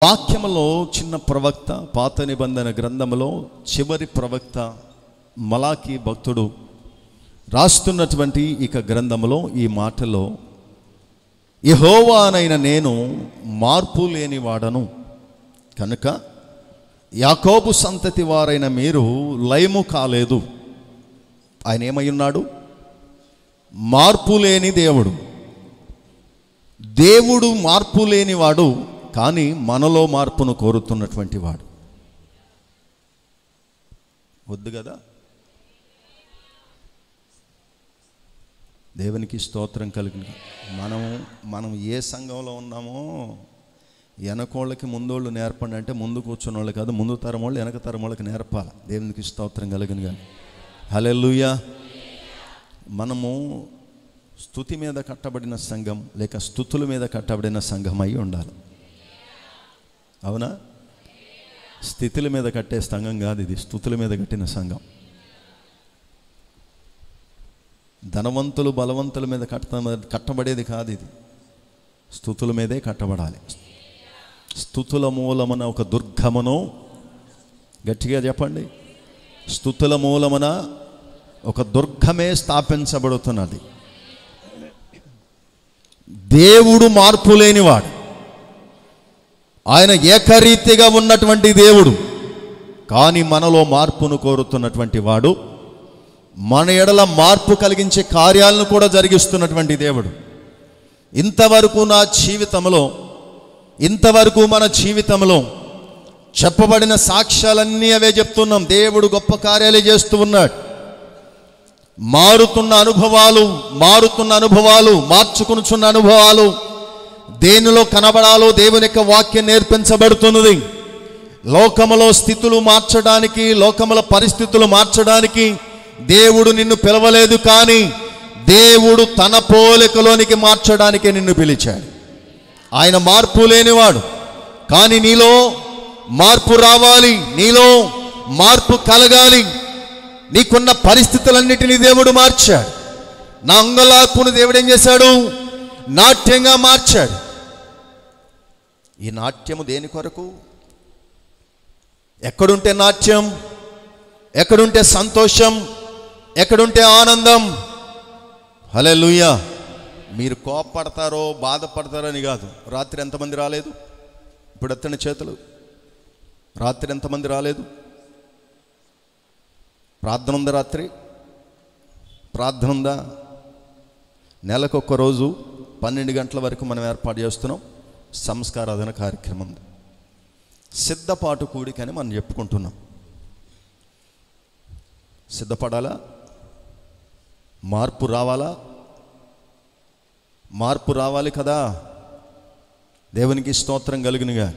వాక్యములో చిన్న ప్రవక్త, పాత నిబంధన గ్రంథములో చివరి ప్రవక్త మలాకి భక్తుడు రాస్తున్నటువంటి ఇక గ్రంథములో ఈ మాటలో, యెహోవానైన నేను మార్పు లేని వాడను కనుక యాకోబు సంతతి వారైన మీరు లయము కాలేదు. ఆయన ఏమై ఉన్నాడు? మార్పు లేని దేవుడు. దేవుడు మార్పు లేనివాడు, కానీ మనలో మార్పును కోరుతున్నటువంటి వాడు. వద్దు కదా? దేవునికి స్తోత్రం కలిగిన మనం ఏ సంఘంలో ఉన్నామో వెనకోళ్ళకి ముందోళ్ళు నేర్పండి అంటే ముందు కూర్చున్న వాళ్ళు కాదు, ముందు తరం వాళ్ళు వెనక తరం వాళ్ళకి నేర్పాలి. దేవునికి స్తోత్రం కలిగిన కానీ హల్లెలూయా. మనము స్తుతి మీద కట్టబడిన సంఘం లేక స్తుతుల మీద కట్టబడిన సంఘం అయి ఉండాలి. అవునా? స్థితుల మీద కట్టే సంఘం కాదు ఇది, స్తుతుల మీద కట్టిన సంఘం. ధనవంతులు బలవంతుల మీద కట్టబడేది కాదు ఇది, స్తుతుల మీదే కట్టబడాలి. స్తుతుల మూలమున ఒక దుర్గమును, గట్టిగా చెప్పండి, స్తుతుల మూలమున ఒక దుర్గమే స్థాపించబడుతున్నది. దేవుడు మార్పు లేనివాడు, ఆయన ఏకరీతిగా ఉన్నటువంటి దేవుడు, కానీ మనలో మార్పును కోరుతున్నటువంటి వాడు, మన ఎడల మార్పు కలిగించే కార్యాలను కూడా జరిగిస్తున్నటువంటి దేవుడు. ఇంతవరకు మన జీవితంలో చెప్పబడిన సాక్ష్యాలన్నీ అవే చెప్తున్నాం. దేవుడు గొప్ప కార్యాలు చేస్తూ ఉన్నాడు. మారుతున్న అనుభవాలు, మార్చుకునుచున్న అనుభవాలు, దేనిలో కనబడాలో దేవుని యొక్క వాక్యం నేర్పించబడుతున్నది. లోకములో స్థితులు మార్చడానికి, లోకముల పరిస్థితులు మార్చడానికి దేవుడు నిన్ను పిలవలేదు, కానీ దేవుడు తన పోలికలోనికి మార్చడానికి నిన్ను పిలిచాడు. ఆయన మార్పు లేనివాడు, కానీ నీలో మార్పు రావాలి, నీలో మార్పు కలగాలి. నీకున్న పరిస్థితులన్నిటినీ దేవుడు మార్చాడు. నా అంగలార్పును దేవుడు ఏం చేశాడు? నాట్యంగా మార్చాడు. ఈ నాట్యము దేని కొరకు? ఎక్కడుంటే నాట్యం, ఎక్కడుంటే సంతోషం, ఎక్కడుంటే ఆనందం. హల్లెలూయా. మీరు కోపపడతారో బాధపడతారో అని కాదు. రాత్రి ఎంతమంది రాలేదు? ఇప్పుడు ఎత్తండి చేతులు. రాత్రి ఎంతమంది రాలేదు? ప్రార్థన ఉందా? రాత్రి ప్రార్థన ఉందా? నెలకొక్క రోజు 12 గంటల వరకు మనం ఏర్పాటు చేస్తున్నాం సంస్కారాధన కార్యక్రమం. సిద్ధపాటు కూడికని మనం చెప్పుకుంటున్నాం. సిద్ధపడాలా? మార్పు రావాలా? మార్పు రావాలి కదా. దేవునికి స్తోత్రం కలుగునుగా.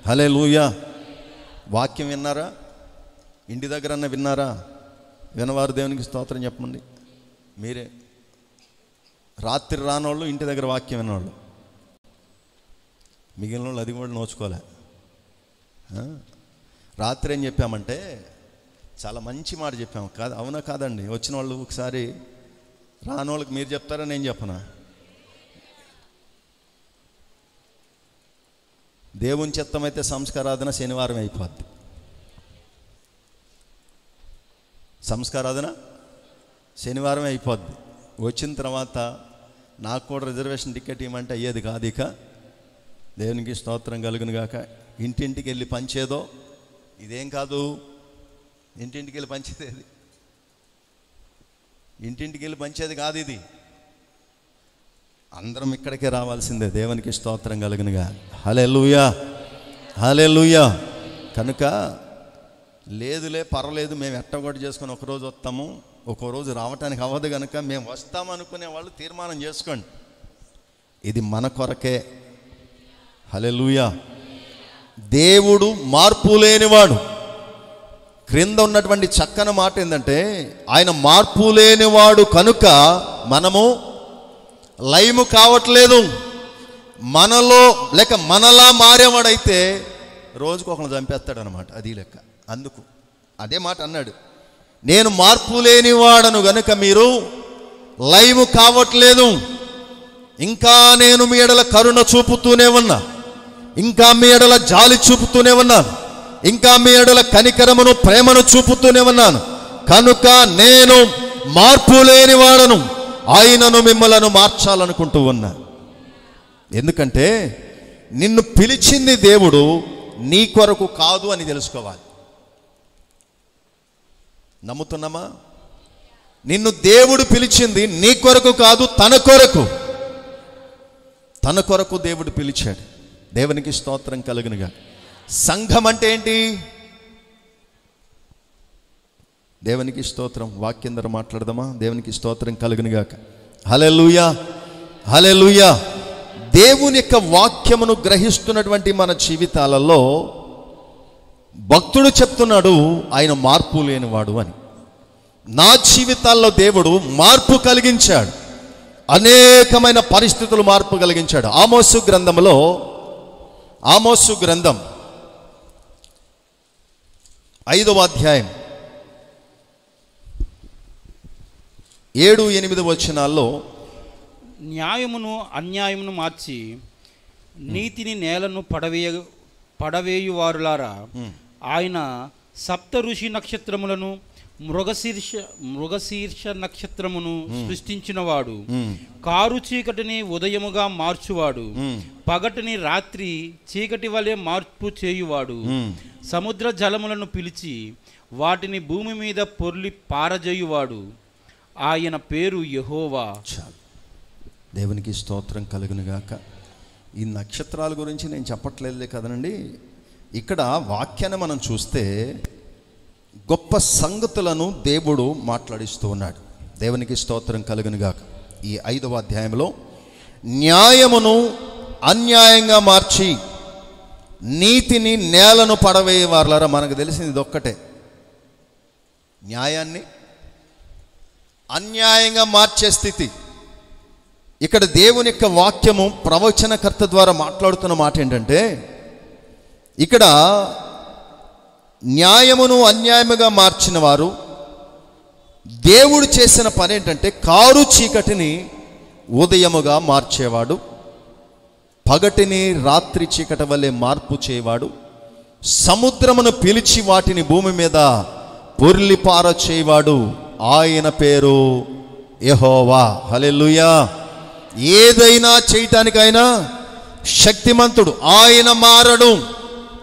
హల్లెలూయా. వాక్యం విన్నారా? ఇంటి దగ్గరన్నా విన్నారా? వినవారు దేవునికి స్తోత్రం చెప్పండి. మీరే రాత్రి రానోళ్ళు, ఇంటి దగ్గర వాక్యం విన్నవాళ్ళు, మిగిలిన వాళ్ళు అది కూడా నోచుకోలే. రాత్రి ఏం చెప్పామంటే చాలా మంచి మాట చెప్పాము కాదు, అవునా కాదండి? వచ్చిన వాళ్ళు ఒకసారి, రానోళ్ళకి మీరు చెప్తారా నేను చెప్పనా? దేవుని చిత్తమైతే సంస్కారాధన శనివారం అయిపోద్ది. సంస్కారాధన శనివారం అయిపోద్ది. వచ్చిన తర్వాత నాకు కూడా రిజర్వేషన్ టికెట్ ఇవ్వమంటే అయ్యేది కాదు. ఇక దేవునికి స్తోత్రం కలుగును గాక. ఇంటింటికి వెళ్ళి పంచేదో ఇదేం కాదు. ఇంటింటికి వెళ్ళి పంచేది, ఇంటింటికి వెళ్ళి పంచేది కాదు ఇది. అందరం ఇక్కడికే రావాల్సిందే. దేవునికి స్తోత్రం కలుగునుగా. హల్లెలూయా, హల్లెలూయా. కనుక లేదులే పర్వాలేదు, మేము ఎట్టగొట్టు చేసుకొని ఒకరోజు వస్తాము, ఒక్కో రోజు రావటానికి అవ్వదు కనుక మేము వస్తామనుకునే వాళ్ళు తీర్మానం చేసుకోండి. ఇది మన కొరకే. హల్లెలూయా. దేవుడు మార్పు లేనివాడు. క్రింద ఉన్నటువంటి చక్కని మాట ఏంటంటే, ఆయన మార్పు లేనివాడు కనుక మనము లయము కావట్లేదు. మనలో లేక మనలా మారేవాడైతే రోజుకు ఒకరిని చంపేస్తాడు అనమాట. అది లెక్క. అందుకు అదే మాట అన్నాడు, నేను మార్పు లేనివాడను గనుక మీరు లయము కావట్లేదు. ఇంకా నేను మీ ఎడల కరుణ చూపుతూనే ఉన్నా, ఇంకా మీ ఎడల జాలి చూపుతూనే ఉన్నాను, ఇంకా మీ ఎడల కనికరమును ప్రేమను చూపుతూనే ఉన్నాను. కనుక నేను మార్పు లేని వాడను, ఆయనను మిమ్మలను మార్చాలనుకుంటూ ఉన్నా. ఎందుకంటే నిన్ను పిలిచింది దేవుడు నీ కొరకు కాదు అని తెలుసుకోవాలి. నమ్ముతున్నామా? నిన్ను దేవుడు పిలిచింది నీ కొరకు కాదు, తన కొరకు. తన కొరకు దేవుడు పిలిచాడు. దేవునికి స్తోత్రం కలుగునుగా. సంఘం అంటే ఏంటి? దేవునికి స్తోత్రం. వాక్యం ద్వారా మాట్లాడదామా? దేవునికి స్తోత్రం కలుగునుగాక. హల్లెలూయా, హల్లెలూయా. దేవుని యొక్క వాక్యమును గ్రహిస్తున్నటువంటి మన జీవితాలలో భక్తుడు చెప్తున్నాడు ఆయన మార్పు లేనివాడు అని. నా జీవితాల్లో దేవుడు మార్పు కలిగించాడు, అనేకమైన పరిస్థితులు మార్పు కలిగించాడు. ఆమోసు గ్రంథంలో, ఆమోసు గ్రంథం 5వ అధ్యాయం 7-8 వచనాల్లో, న్యాయమును అన్యాయమును మార్చి నీతిని నేలను పడవేయువారులారా, ఆయన సప్త ఋషి నక్షత్రములను మృగశీర్ష నక్షత్రమును సృష్టించినవాడు, కారు చీకటిని ఉదయముగా మార్చువాడు, పగటిని రాత్రి చీకటి వలె మార్పు చేయువాడు, సముద్ర జలములను పిలిచి వాటిని భూమి మీద పొర్లి పారజేయువాడు, ఆయన పేరు యెహోవా. దేవునికి స్తోత్రం కలుగునుగాక. ఈ నక్షత్రాల గురించి నేను చెప్పట్లేదులే కదనండి. ఇక్కడ వాక్యాన్ని మనం చూస్తే గొప్ప సంగతులను దేవుడు మాట్లాడిస్తూ ఉన్నాడు. దేవునికి స్తోత్రం కలుగునుగాక. ఈ 5వ అధ్యాయంలో న్యాయమును అన్యాయంగా మార్చి నీతిని నేలను పడవేయవారులారా. మనకు తెలిసింది ఇదొక్కటే, న్యాయాన్ని అన్యాయంగా మార్చే స్థితి. ఇక్కడ దేవుని యొక్క వాక్యము ప్రవచనకర్త ద్వారా మాట్లాడుతున్న మాట ఏంటంటే, ఇక్కడ న్యాయమును అన్యాయముగా మార్చిన వారు, దేవుడు చేసిన పని ఏంటంటే కారు చీకటిని ఉదయముగా మార్చేవాడు, పగటిని రాత్రి చీకటి వల్లే మార్పు చేయవాడు, సముద్రమును పిలిచి వాటిని భూమి మీద పొర్లిపార చేయవాడు, ఆయన పేరు యెహోవా. హల్లెలూయా. ఏదైనా చేయటానికైనా శక్తిమంతుడు, ఆయన మారడు,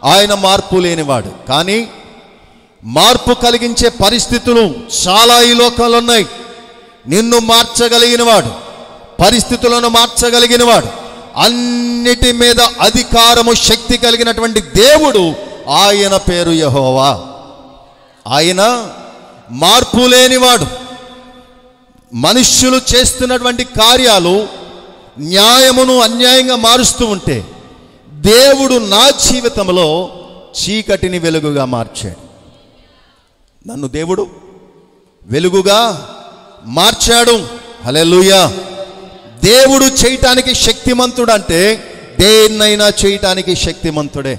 ఆయన మార్పు లేనివాడు. కానీ మార్పు కలిగించే పరిస్థితులు చాలా ఈ లోకంలో ఉన్నాయి. నిన్ను మార్చగలిగినవాడు, పరిస్థితులను మార్చగలిగినవాడు, అన్నిటి మీద అధికారము శక్తి కలిగినటువంటి దేవుడు, ఆయన పేరు యెహోవా. ఆయన మార్పు లేనివాడు. మనుష్యులు చేస్తున్నటువంటి కార్యాలు న్యాయమును అన్యాయంగా మారుస్తూ ఉంటే, దేవుడు నా జీవితంలో చీకటిని వెలుగుగా మార్చాడు. నన్ను దేవుడు వెలుగుగా మార్చాడు. హల్లెలూయా. దేవుడు చేయటానికి శక్తిమంతుడు అంటే దేన్నైనా చేయటానికి శక్తిమంతుడే.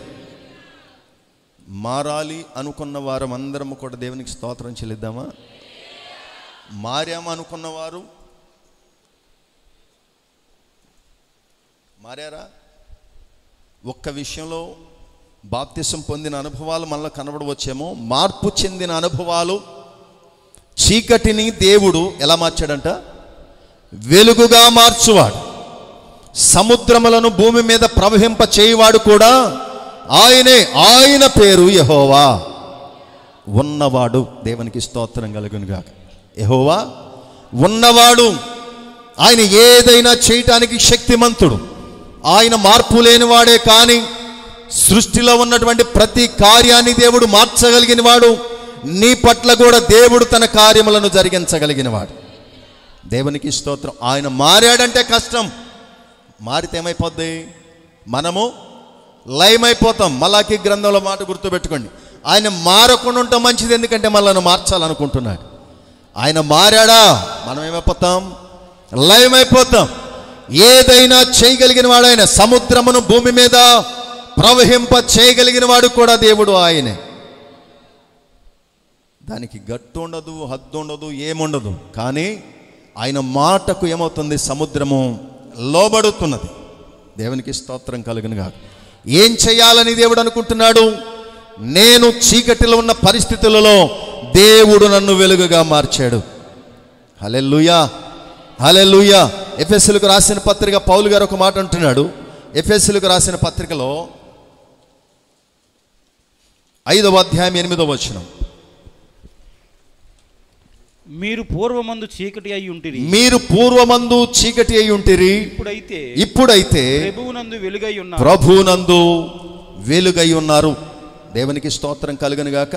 మారాలి అనుకున్న వారం అందరం కూడా దేవునికి స్తోత్రం చెల్లిద్దామా? మారామనుకున్నవారు మారారా? ఒక్క విషయంలో బాప్తిసం పొందిన అనుభవాలు మనలో కనబడవచ్చేమో, మార్పు చెందిన అనుభవాలు. చీకటిని దేవుడు ఎలా మార్చాడంట? వెలుగుగా మార్చువాడు. సముద్రములను భూమి మీద ప్రవహింప చేయువాడు కూడా ఆయనే. ఆయన పేరు యెహోవా, ఉన్నవాడు. దేవునికి స్తోత్రం కలుగునుగాక. యెహోవా ఉన్నవాడు. ఆయన ఏదైనా చేయటానికి శక్తిమంతుడు. ఆయన మార్పు లేనివాడే. కానీ సృష్టిలో ఉన్నటువంటి ప్రతి కార్యాన్ని దేవుడు మార్చగలిగిన వాడు. నీ పట్ల కూడా దేవుడు తన కార్యములను జరిగించగలిగిన వాడు. దేవునికి స్తోత్రం. ఆయన మారాడంటే కష్టం. మారితే ఏమైపోద్ది? మనము లయమైపోతాం. మలాకీ గ్రంథంలో మాట గుర్తుపెట్టుకోండి. ఆయన మారకుండా ఉంటాం మంచిది, ఎందుకంటే మనల్ని మార్చాలనుకుంటున్నాడు. ఆయన మారాడా, మనం ఏమైపోతాం? లయమైపోతాం. ఏదైనా చేయగలిగిన వాడు ఆయన. సముద్రమును భూమి మీద ప్రవహింప చేయగలిగిన వాడు కూడా దేవుడు ఆయనే. దానికి గట్టు ఉండదు, హద్దు ఉండదు, ఏముండదు. కానీ ఆయన మాటకు ఏమవుతుంది? సముద్రము లోబడుతున్నది. దేవునికి స్తోత్రం కలుగునుగాక. ఏం చేయాలని దేవుడు అనుకుంటున్నాడు? నేను చీకటిలో ఉన్న పరిస్థితులలో దేవుడు నన్ను వెలుగుగా మార్చాడు. హల్లెలూయా, హల్లెలూయా. ఎఫెసీయులకు రాసిన పత్రిక పౌలు గారు ఒక మాట అంటున్నాడు. ఎఫెసీయులకు రాసిన పత్రికలో 5వ అధ్యాయం 8వ వచనం. మీరు పూర్వమందు చీకటి అయి ఉంటిరి, మీరు పూర్వమందు చీకటి అయి ఉంటిరి, ఇప్పుడైతే ప్రభువునందు వెలుగై ఉన్నారు, ప్రభువునందు వెలుగై ఉన్నారు. దేవునికి స్తోత్రం కలుగును గాక.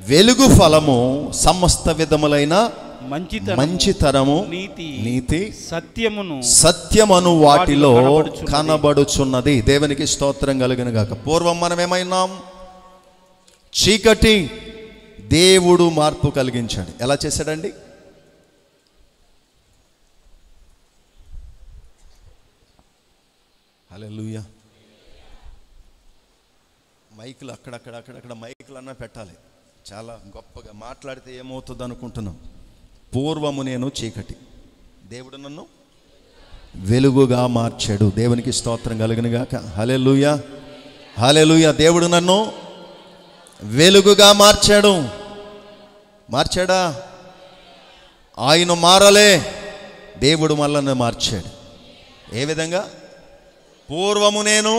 వెలుగు ఫలము సమస్త విధములైన మంచితనము, నీతి, సత్యమును వాటిలో కనబడుచున్నది. దేవునికి స్తోత్రం కలుగును గాక. పూర్వం మనం ఏమైనాం? చీకటి. దేవుడు మార్పు కలిగించాడు. ఎలా చేశాడండి? హల్లెలూయా. మైకులు అక్కడక్కడ మైకులు అన్నా పెట్టాలి. చాలా గొప్పగా మాట్లాడితే ఏమవుతుంది అనుకుంటున్నాం. పూర్వము నేను చీకటి, దేవుడు నన్ను వెలుగుగా మార్చాడు. దేవునికి స్తోత్రం కలుగును గాక. హల్లెలూయా, హల్లెలూయా. దేవుడు నన్ను వెలుగుగా మార్చాడా? ఆయన మారలే, దేవుడు మళ్ళీ మార్చాడు. ఏ విధంగా? పూర్వము నేను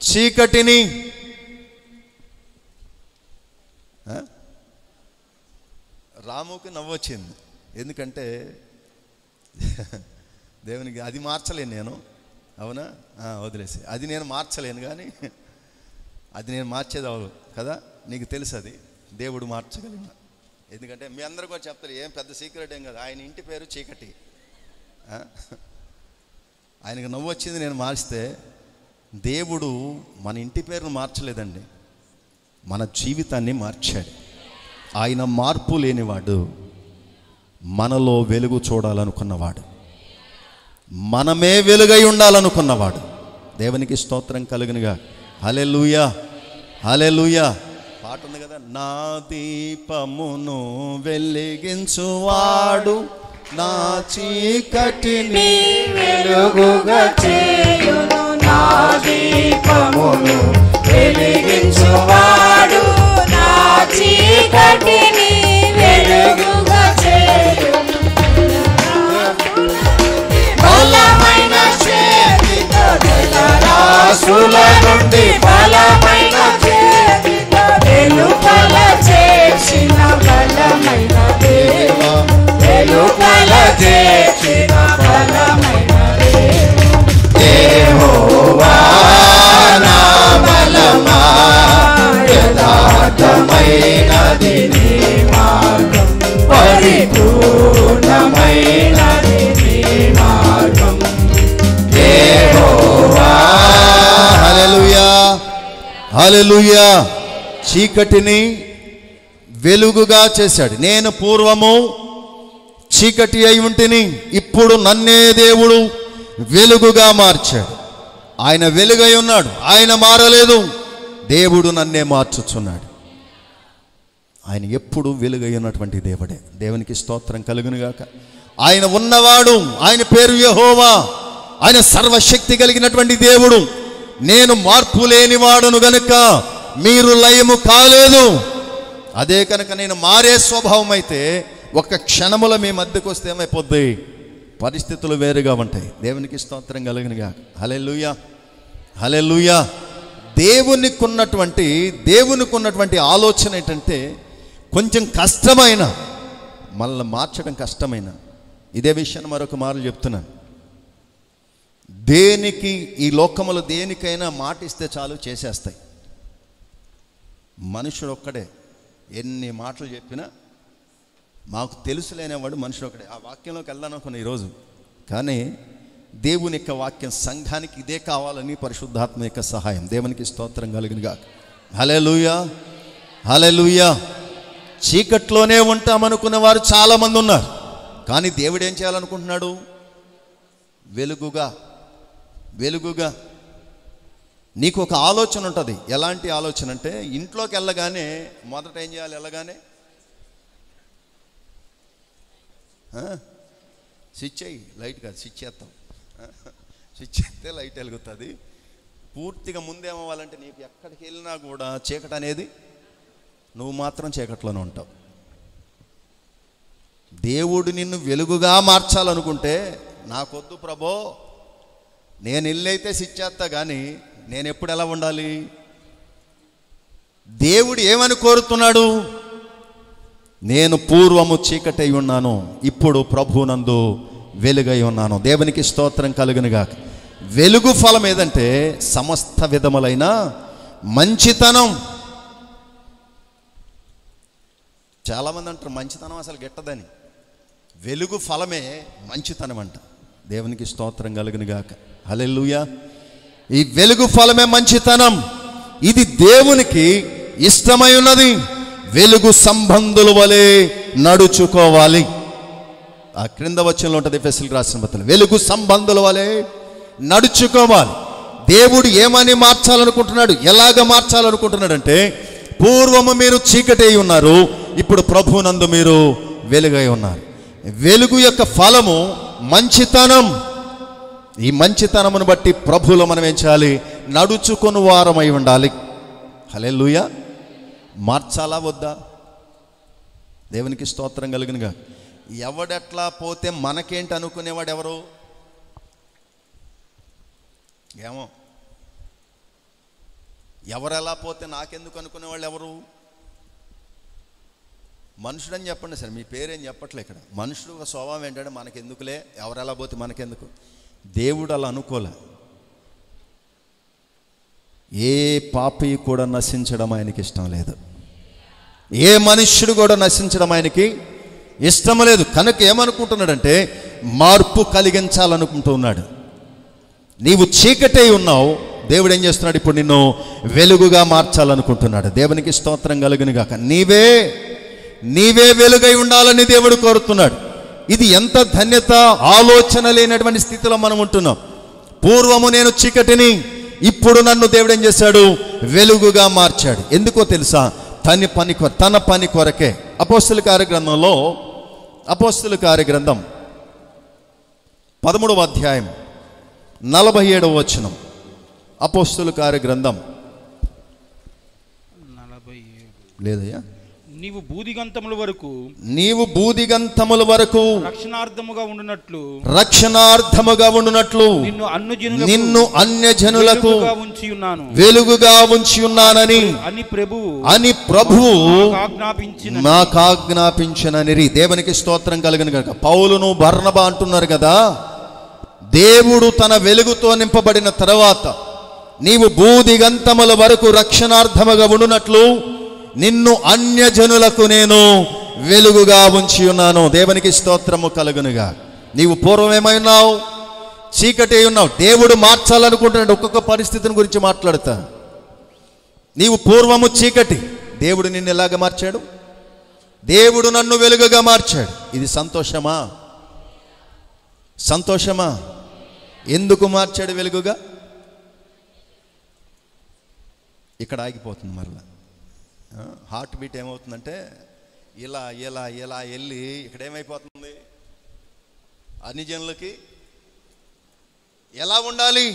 చీకటిని. రాముకి నవ్వొచ్చింది. ఎందుకంటే దేవునికి అది మార్చలేను నేను. అవునా? వదిలేసి అది నేను మార్చలేను, కానీ అది నేను మార్చేది అవదు కదా. నీకు తెలుసు అది దేవుడు మార్చగలిగిన. ఎందుకంటే మీ అందరూ కూడా చెప్తారు, ఏం పెద్ద సీక్రెట్ ఏం కదా, ఆయన ఇంటి పేరు చీకటి. ఆయనకు నవ్వు వచ్చింది నేను మార్చితే. దేవుడు మన ఇంటి పేరును మార్చలేదండి, మన జీవితాన్ని మార్చాడు. ఆయన మార్పు లేనివాడు, మనలో వెలుగు చూడాలనుకున్నవాడు, మనమే వెలుగై ఉండాలనుకున్నవాడు. దేవునికి స్తోత్రం కలుగునుగా. హల్లెలూయా, హల్లెలూయా. పాట ఉంది కదా, నా దీపమును వెలిగించువాడు, నా చీకటిని వెలుగుగా చేయును. నా దీపమును వెలిగించువాడు, నా చీకటిని వెలుగుగా చేయును. బలమైన చేతితో జలరాశుల నుండి, బలమైన చేతితో వెలుపల చేసిన బలమైన దేవ, వెలుపల చేసిన బలమైన యెహోవా నా బలమా, యథార్థమైనది నీ మార్గం, పరిపూర్ణమైనది నీ మార్గం యెహోవా. హల్లెలూయా, హల్లెలూయా. చీకటిని వెలుగుగా చేశాడు. నేను పూర్వము చీకటి అయి ఉంటిని, ఇప్పుడు నన్నే దేవుడు వెలుగుగా మార్చాడు. ఆయన వెలుగై ఉన్నాడు, ఆయన మారలేదు. దేవుడు నన్నే మార్చుచున్నాడు. ఆయన ఎప్పుడు వెలుగై ఉన్నటువంటి దేవుడే. దేవునికి స్తోత్రం కలుగునుగాక. ఆయన ఉన్నవాడు, ఆయన పేరు యెహోవా. ఆయన సర్వశక్తి కలిగినటువంటి దేవుడు. నేను మార్పు లేనివాడును గనుక మీరు లయము కాలేదు. అదే కనుక నేను మారే స్వభావం అయితే ఒక క్షణములో మీ మధ్యకు వస్తే ఏమైపోద్ది? పరిస్థితులు వేరుగా ఉంటాయి. దేవునికి స్తోత్రం కలుగునుగా. హల్లెలూయా, హల్లెలూయా. దేవునికి ఉన్నటువంటి ఆలోచన ఏంటంటే, కొంచెం కష్టమైన, మళ్ళీ మార్చడం కష్టమైన. ఇదే విషయాన్ని మరొక మారు చెప్తున్నాను. దేనికి ఈ లోకములో దేనికైనా మాట ఇస్తే చాలు చేసేస్తాయి. మనుషుడు ఒక్కడే ఎన్ని మాటలు చెప్పినా మాకు తెలుసులేనేవాడు మనుషుడు ఒకడే. ఆ వాక్యంలోకి వెళ్దాను అనుకున్న ఈరోజు, కానీ దేవుని యొక్క వాక్యం సంఘానికి ఇదే కావాలని పరిశుద్ధాత్మ యొక్క సహాయం. దేవునికి స్తోత్రం కలుగునుగా. హల్లెలూయా, హల్లెలూయా. చీకట్లోనే ఉంటామనుకున్న వారు చాలామంది ఉన్నారు, కానీ దేవుడు ఏం చేయాలనుకుంటున్నాడు? వెలుగుగా, వెలుగుగా. నీకు ఒక ఆలోచన ఉంటుంది. ఎలాంటి ఆలోచన అంటే, ఇంట్లోకి వెళ్ళగానే మొదట ఏం చేయాలి? వెళ్ళగానే స్విచ్ అయ్యి, లైట్ కాదు స్విచ్ చేస్తాం. స్విచ్ చేస్తే లైట్ వెలుగుతుంది. పూర్తిగా ముందేమవ్వాలంటే నీకు ఎక్కడికి వెళ్ళినా కూడా చీకటి అనేది, నువ్వు మాత్రం చీకట్లోనే ఉంటావు. దేవుడు నిన్ను వెలుగుగా మార్చాలనుకుంటే, నాకొద్దు ప్రభో, నేను ఇల్లైతే సిచ్చేస్తా, కానీ నేను ఎప్పుడు ఎలా ఉండాలి? దేవుడు ఏమని కోరుతున్నాడు? నేను పూర్వము చీకటై ఉన్నాను, ఇప్పుడు ప్రభునందు వెలుగై ఉన్నాను. దేవునికి స్తోత్రం కలుగునుగాక. వెలుగు ఫలం ఏదంటే సమస్త విధములైన మంచితనం. చాలామంది అంటారు మంచితనం అసలు గిట్టదని. వెలుగు ఫలమే మంచితనం అంట. దేవునికి స్తోత్రం కలుగునుగాక. హల్లెలూయా. ఈ వెలుగు ఫలమే మంచితనం. ఇది దేవునికి ఇష్టమై ఉన్నది. వెలుగు సంబంధుల వలె నడుచుకోవాలి. ఆ క్రింద వచనంలో ఉంటుంది ఎఫెసీయులకు రాసిన పత్రిక, వెలుగు సంబంధుల వలె నడుచుకోవాలి. దేవుడు ఏమని మార్చాలనుకుంటున్నాడు, ఎలాగ మార్చాలనుకుంటున్నాడు అంటే, పూర్వము మీరు చీకటి అయి ఉన్నారు, ఇప్పుడు ప్రభువునందు మీరు వెలుగై ఉన్నారు. వెలుగు యొక్క ఫలము మంచితనం. ఈ మంచితనమును బట్టి ప్రభువులో మనం ఏం చేయాలి? నడుచుకుని వారమై ఉండాలి. హల్లెలూయా. మార్చాలా వద్దా? దేవునికి స్తోత్రం కలుగునుగా. ఎవడెట్లా పోతే మనకేంటి అనుకునేవాడు ఎవరు? ఏమో, ఎవరెలా పోతే నాకెందుకు అనుకునేవాళ్ళు ఎవరు? మనుషుడని చెప్పండి సార్, మీ పేరేం చెప్పట్లే ఇక్కడ. మనుషుడు ఒక స్వభావం ఏంటంటే మనకెందుకులే, ఎవరెలా పోతే మనకెందుకు. దేవుడు అలా అనుకోలే. ఏ పాపి కూడా నశించడం ఆయనకి ఇష్టం లేదు. ఏ మనుష్యుడు కూడా నశించడం ఆయనకి ఇష్టం లేదు. కనుక ఏమనుకుంటున్నాడంటే మార్పు కలిగించాలనుకుంటున్నాడు. నీవు చీకటై ఉన్నావు, దేవుడు ఏం చేస్తున్నాడు? ఇప్పుడు నిన్ను వెలుగుగా మార్చాలనుకుంటున్నాడు. దేవునికి స్తోత్రం కలుగునుగాక. నీవే వెలుగై ఉండాలని దేవుడు కోరుతున్నాడు. ఇది ఎంత ధన్యత! ఆలోచన లేనటువంటి స్థితిలో మనం ఉంటున్నాం. పూర్వము నేను చీకటిని, ఇప్పుడు నన్ను దేవుడు ఏం చేశాడు? వెలుగుగా మార్చాడు. ఎందుకో తెలుసా? తన పని కొరకే. అపోస్తలుల కార్యగ్రంథంలో, అపోస్తలుల కార్యగ్రంథం 13వ అధ్యాయం 47వ వచనం. అపోస్తలుల కార్యగ్రంథం 47. లేదయ్యా. నీవు బూదిగంతముల వరకు రక్షణార్థముగా ఉండునట్లు నిన్ను అన్యజనులకు వెలుగుగా ఉంచి ఉన్నానని ప్రభువు నాకు ఆజ్ఞాపించినని. దేవునికి స్తోత్రం కలుగును గాక. పౌలును బర్నబా అంటున్నారు కదా, దేవుడు తన వెలుగుతో నింపబడిన తర్వాత నీవు బూదిగంతముల వరకు రక్షణార్థముగా ఉండునట్లు నిన్ను అన్యజనులకు నేను వెలుగుగా ఉంచి ఉన్నాను. దేవునికి స్తోత్రము కలుగునుగా. నీవు పూర్వమేమై ఉన్నావు? చీకటి ఉన్నావు. దేవుడు మార్చాలనుకుంటున్నాడు. ఒక్కొక్క పరిస్థితిని గురించి మాట్లాడతా. నీవు పూర్వము చీకటి, దేవుడు నిన్ను ఎలాగ మార్చాడు? దేవుడు నన్ను వెలుగుగా మార్చాడు. ఇది సంతోషమా? సంతోషమా? ఎందుకు మార్చాడు వెలుగుగా? ఇక్కడ ఆగిపోతుంది. మరలా హార్ట్ బీట్ ఏమవుతుందంటే ఇలా ఇలా ఇలా వెళ్ళి ఇక్కడ ఏమైపోతుంది? అన్ని జనులకి ఎలా ఉండాలి?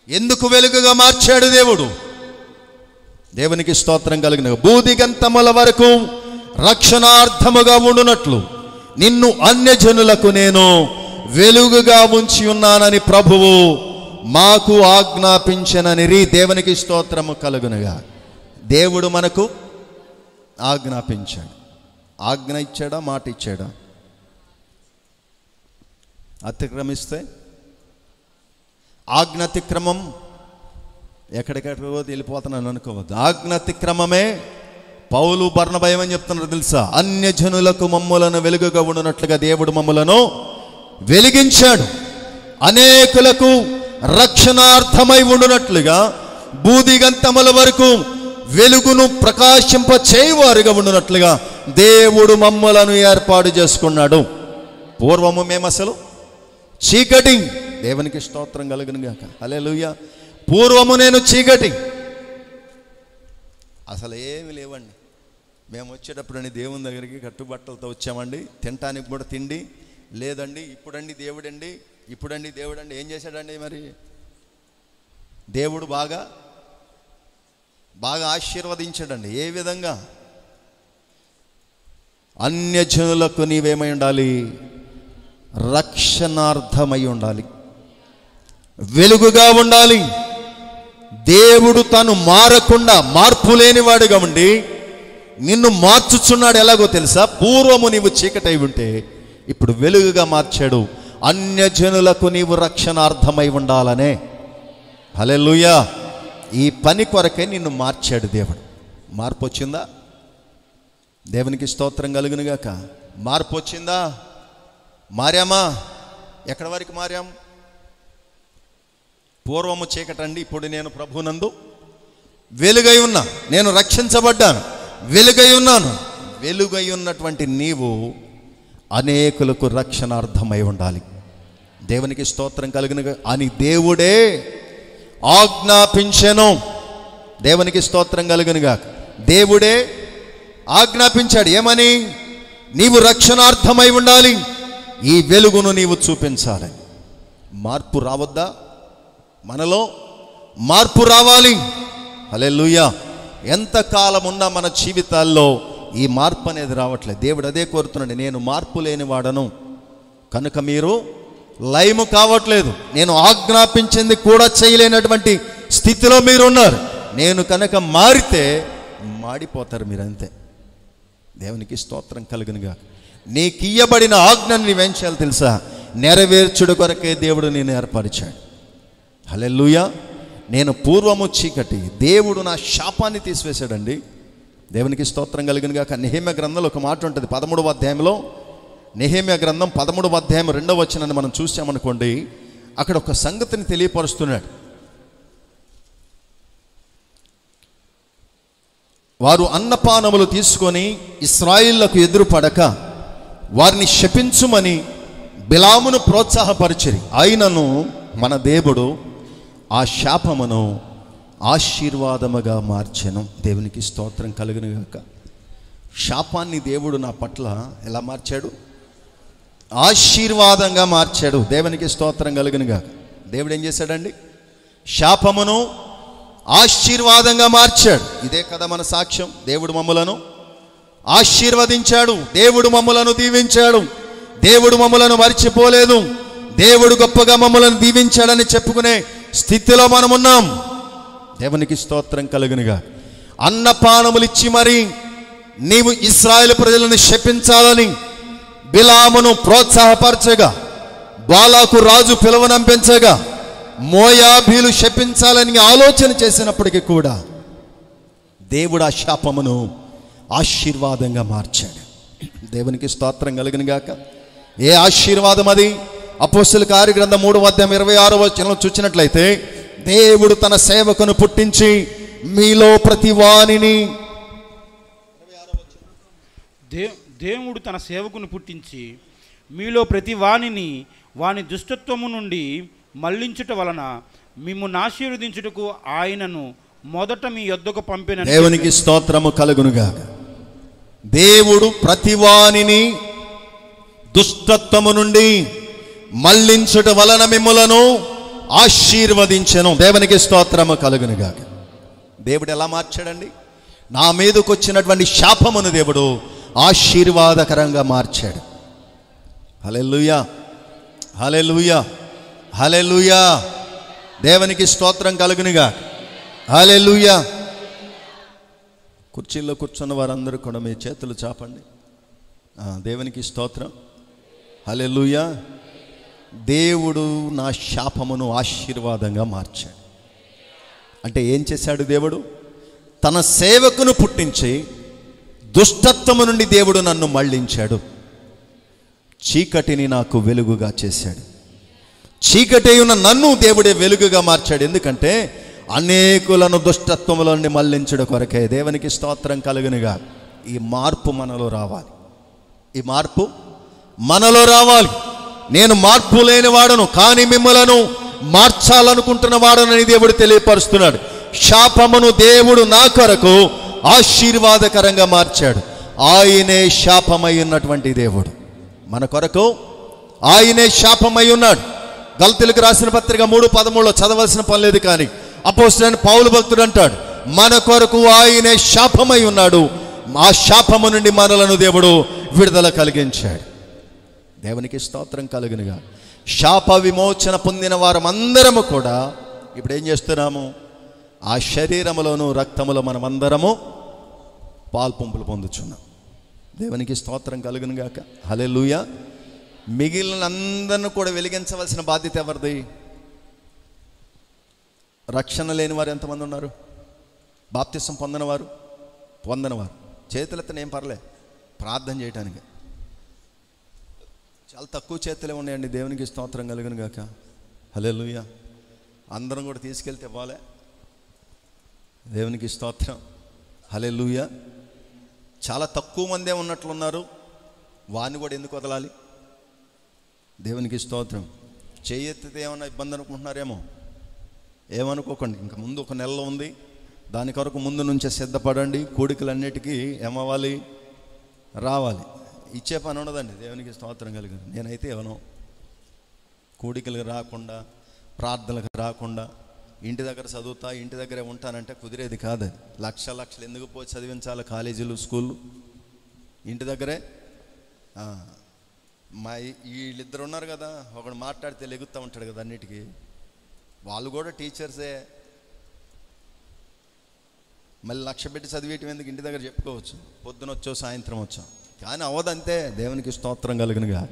ఎందుకు వెలుగుగా మార్చాడు దేవుడు? దేవునికి స్తోత్రం కలిగిన. బూదిగంతముల వరకు రక్షణార్థముగా ఉండునట్లు నిన్ను అన్యజనులకు నేను వెలుగుగా ఉంచి ఉన్నానని ప్రభువు మాకు ఆజ్ఞాపించనని. దేవునికి స్తోత్రము కలుగునుగా. దేవుడు మనకు ఆజ్ఞాపించాడు. ఆజ్ఞ ఇచ్చాడా? మాట ఇచ్చాడా? అతిక్రమిస్తే ఆజ్ఞాతిక్రమం ఎక్కడికెక్కడికో వెళ్ళిపోతున్నాను అనుకోవద్దు. ఆజ్ఞాతిక్రమమే. పౌలు బర్నబా ఏమని చెప్తున్నారు తెలుసా? అన్యజనులకు మమ్ములను వెలుగుగా ఉండునట్లుగా దేవుడు మమ్ములను వెలిగించాడు. అనేకులకు రక్షణార్థమై ఉండునట్లుగా బూదిగంతముల వరకు వెలుగును ప్రకాశింప చేయవారుగా ఉండునట్లుగా దేవుడు మమ్మలను ఏర్పాటు చేసుకున్నాడు. పూర్వము మేము అసలు చీకటి. దేవునికి స్తోత్రం కలుగును గాక. హల్లెలూయా. పూర్వము నేను చీకటి, అసలు ఏమి లేవండి. మేము వచ్చేటప్పుడు దేవుని దగ్గరికి కట్టుబట్టలతో వచ్చామండి. తినటానికి కూడా తిండి లేదండి. ఇప్పుడండి దేవుడండి, ఇప్పుడండి దేవుడండి. ఏం చేశాడండి మరి? దేవుడు బాగా ఆశీర్వదించాడండి. ఏ విధంగా? అన్యజనులకు నీవేమై ఉండాలి? రక్షణార్థమై ఉండాలి, వెలుగుగా ఉండాలి. దేవుడు తను మారకుండా, మార్పు లేనివాడుగా ఉండి నిన్ను మార్చుచున్నాడు. ఎలాగో తెలుసా? పూర్వము నీవు చీకటై ఉంటే ఇప్పుడు వెలుగుగా మార్చాడు. అన్యజనులకు నీవు రక్షణార్థమై ఉండాలనే. హల్లెలూయా. ఈ పని కొరకే నిన్ను మార్చాడు దేవుడు. మార్పు వచ్చిందా? దేవునికి స్తోత్రం కలుగునుగాక. మార్పు వచ్చిందా? మారామా? ఎక్కడి వరకు మారాం? పూర్వము చీకటండి, ఇప్పుడు నేను ప్రభునందు వెలుగై ఉన్నా, నేను రక్షించబడ్డాను, వెలుగై ఉన్నాను. వెలుగై ఉన్నటువంటి నీవు అనేకులకు రక్షణార్థమై ఉండాలి. దేవునికి స్తోత్రం కలుగునుగా అని దేవుడే ఆజ్ఞాపించెను. దేవునికి స్తోత్రం కలుగునుగా. దేవుడే ఆజ్ఞాపించాడు. ఏమని? నీవు రక్షణార్థమై ఉండాలి, ఈ వెలుగును నీవు చూపించాలి. మార్పు రావద్దా? మనలో మార్పు రావాలి. హల్లెలూయా. ఎంతకాలం ఉన్నా మన జీవితాల్లో ఈ మార్పు అనేది రావట్లేదు. దేవుడు అదే కోరుతున్నాడు. నేను మార్పు లేని వాడను కనుక మీరు లయము కావట్లేదు. నేను ఆజ్ఞాపించింది కూడా చేయలేనటువంటి స్థితిలో మీరు ఉన్నారు. నేను కనుక మారితే మాడిపోతారు మీరంతే. దేవునికి స్తోత్రం కలుగునుగా. నీకు ఇయ్యబడిన ఆజ్ఞను నీవేం చేయాలి తెలుసా? నెరవేర్చుడు కొరకే దేవుడు నేను ఏర్పరిచాడు. హల్లెలూయా. నేను పూర్వము చీకటి, దేవుడు నా శాపాన్ని తీసివేశాడండి. దేవునికి స్తోత్రం కలుగునుగా. నెహెమ్యా గ్రంథంలో ఒక మాట ఉంటుంది 13వ అధ్యాయంలో. నెహెమ్యా గ్రంథం 13వ అధ్యాయం 2వ వచనాన్ని మనం చూసామనుకోండి, అక్కడ ఒక సంగతిని తెలియపరుస్తున్నాడు. వారు అన్నపానములు తీసుకొని ఇశ్రాయేలులకు ఎదురుపడక వారిని శపించుమని బిలామును ప్రోత్సాహపరిచిరి. అయినను మన దేవుడు ఆ శాపమును ఆశీర్వాదముగా మార్చెను. దేవునికి స్తోత్రం కలుగునుగాక. శాపాన్ని దేవుడు నా పట్ల ఎలా మార్చాడు? ఆశీర్వాదంగా మార్చాడు. దేవునికి స్తోత్రం కలుగునుగాక. దేవుడు ఏం చేశాడండి? శాపమును ఆశీర్వాదంగా మార్చాడు. ఇదే కదా మన సాక్ష్యం. దేవుడు మమ్ములను ఆశీర్వదించాడు, దేవుడు మమ్ములను దీవించాడు, దేవుడు మమ్ములను మర్చిపోలేదు, దేవుడు గొప్పగా మమ్ములను దీవించాడని చెప్పుకునే స్థితిలో మనం ఉన్నాం. దేవునికి స్తోత్రం కలుగునుగా. అన్నపానములిచ్చి మరి నీవు ఇశ్రాయేలు ప్రజలను శపించాలని బిలామును ప్రోత్సాహపరచగా, బాలాకు రాజు పిలువనంపించగా, మోయాబీలు శపించాలని ఆలోచన చేసినప్పటికీ కూడా దేవుడు ఆ శాపమును ఆశీర్వాదంగా మార్చాడు. దేవునికి స్తోత్రం కలుగునుగాక. ఏ ఆశీర్వాదం అది? అపోస్తలుల కార్యగ్రంథం 3వ అధ్యాయం 26వ వచనంలో చూసినట్లయితే, దేవుడు తన సేవకును పుట్టించి మీలో ప్రతి వానిని, దేవుడు తన సేవకును పుట్టించి మీలో ప్రతి వానిని వాని దుష్టత్వము నుండి మళ్లించుట వలన మిమ్మును ఆశీర్వదించుటకు ఆయనను మొదట మీ యొద్దకు పంపిన. దేవునికి స్తోత్రము కలుగునుగాక. దేవుడు ప్రతి వానిని దుష్టత్వము నుండి మళ్లించుట వలన మిమ్ములను ఆశీర్వదించెను. దేవునికి స్తోత్రము కలుగునుగాక. దేవుడు ఎలా మార్చాడండి? నా మీదకు వచ్చినటువంటి శాపమును దేవుడు ఆశీర్వాదకరంగా మార్చాడు. హల్లెలూయా, హల్లెలూయా, హల్లెలూయా. దేవునికి స్తోత్రం కలుగునుగాక. హల్లెలూయా. కుర్చీల్లో కూర్చున్న వారందరూ కూడా మీ చేతులు చాపండి. దేవునికి స్తోత్రం. హల్లెలూయా. దేవుడు నా శాపమును ఆశీర్వాదంగా మార్చాడు. అంటే ఏం చేశాడు దేవుడు? తన సేవకును పుట్టించి దుష్టత్వము నుండి దేవుడు నన్ను మళ్లించాడు. చీకటిని నాకు వెలుగుగా చేశాడు. చీకటి ఉన్న నన్ను దేవుడే వెలుగుగా మార్చాడు. ఎందుకంటే అనేకులను దుష్టత్వముల నుండి మళ్లించడం కొరకే. దేవునికి స్తోత్రం కలుగునుగా. ఈ మార్పు మనలో రావాలి. ఈ మార్పు మనలో రావాలి. నేను మార్పు లేని వాడను, కానీ మిమ్మలను మార్చాలనుకుంటున్న వాడనని దేవుడు తెలియపరుస్తున్నాడు. శాపమును దేవుడు నా కొరకు ఆశీర్వాదకరంగా మార్చాడు. ఆయనే శాపమై ఉన్నటువంటి దేవుడు. మన కొరకు ఆయనే శాపమై ఉన్నాడు. గలతీయులకు రాసిన పత్రిక 3:13 చదవాల్సిన పని లేదు, కానీ అపోస్తలుడైన పౌలు భక్తుడు అంటాడు, మన కొరకు ఆయనే శాపమై ఉన్నాడు, ఆ శాపము నుండి మనలను దేవుడు విడుదల కలిగించాడు. దేవునికి స్తోత్రం కలుగునుగా. శాప విమోచన పొందిన వారమందరము కూడా ఇప్పుడు ఏం చేస్తున్నాము? ఆ శరీరములోను రక్తములో మనమందరము పాల్పొంపులు పొందుచున్నాం. దేవునికి స్తోత్రం కలుగునుగాక. హల్లెలూయా. మిగిలిన అందరిని కూడా వెలిగించవలసిన బాధ్యత ఎవరిది? రక్షణ లేని వారు ఎంతమంది ఉన్నారు? బాప్తిసం పొందనవారు చేతులెత్తన ఏం పర్లే, ప్రార్థన చేయటానికి చాలా తక్కువ చేతులే ఉన్నాయండి. దేవునికి స్తోత్రం కలుగును గాక. హల్లెలూయా. అందరం కూడా తీసుకెళ్తే ఇవ్వాలి. దేవునికి స్తోత్రం. హల్లెలూయా. చాలా తక్కువ మందే ఉన్నట్లున్నారు, వాడిని కూడా ఎందుకు వదలాలి? దేవునికి స్తోత్రం. చేయెత్తితే ఏమన్నా ఇబ్బంది అనుకుంటున్నారేమో, ఏమనుకోకండి. ఇంకా ముందు ఒక నెలలో ఉంది, దాని కొరకు ముందు నుంచే సిద్ధపడండి. కోడికలన్నిటికీ ఏమవ్వాలి? రావాలి. ఇచ్చే పని ఉండదండి. దేవునికి స్తోత్రం కలిగింది. నేనైతే ఏమను కోడికలకు రాకుండా, ప్రార్థనలకు రాకుండా, ఇంటి దగ్గర చదువుతా, ఇంటి దగ్గరే ఉంటానంటే కుదిరేది కాదు. లక్షలు ఎందుకు పోయి చదివించాలి? కాలేజీలు, స్కూళ్ళు ఇంటి దగ్గరే. మా వీళ్ళిద్దరు ఉన్నారు కదా, ఒకడు మాట్లాడితే లెగుతూ ఉంటాడు కదా అన్నిటికీ. వాళ్ళు కూడా టీచర్సే. మళ్ళీ లక్ష పెట్టి చదివేయటం ఎందుకు? ఇంటి దగ్గర చెప్పుకోవచ్చు, పొద్దున వచ్చో సాయంత్రం వచ్చాం. కానీ అవదంతే. దేవునికి స్తోత్రం కలుగునుగా.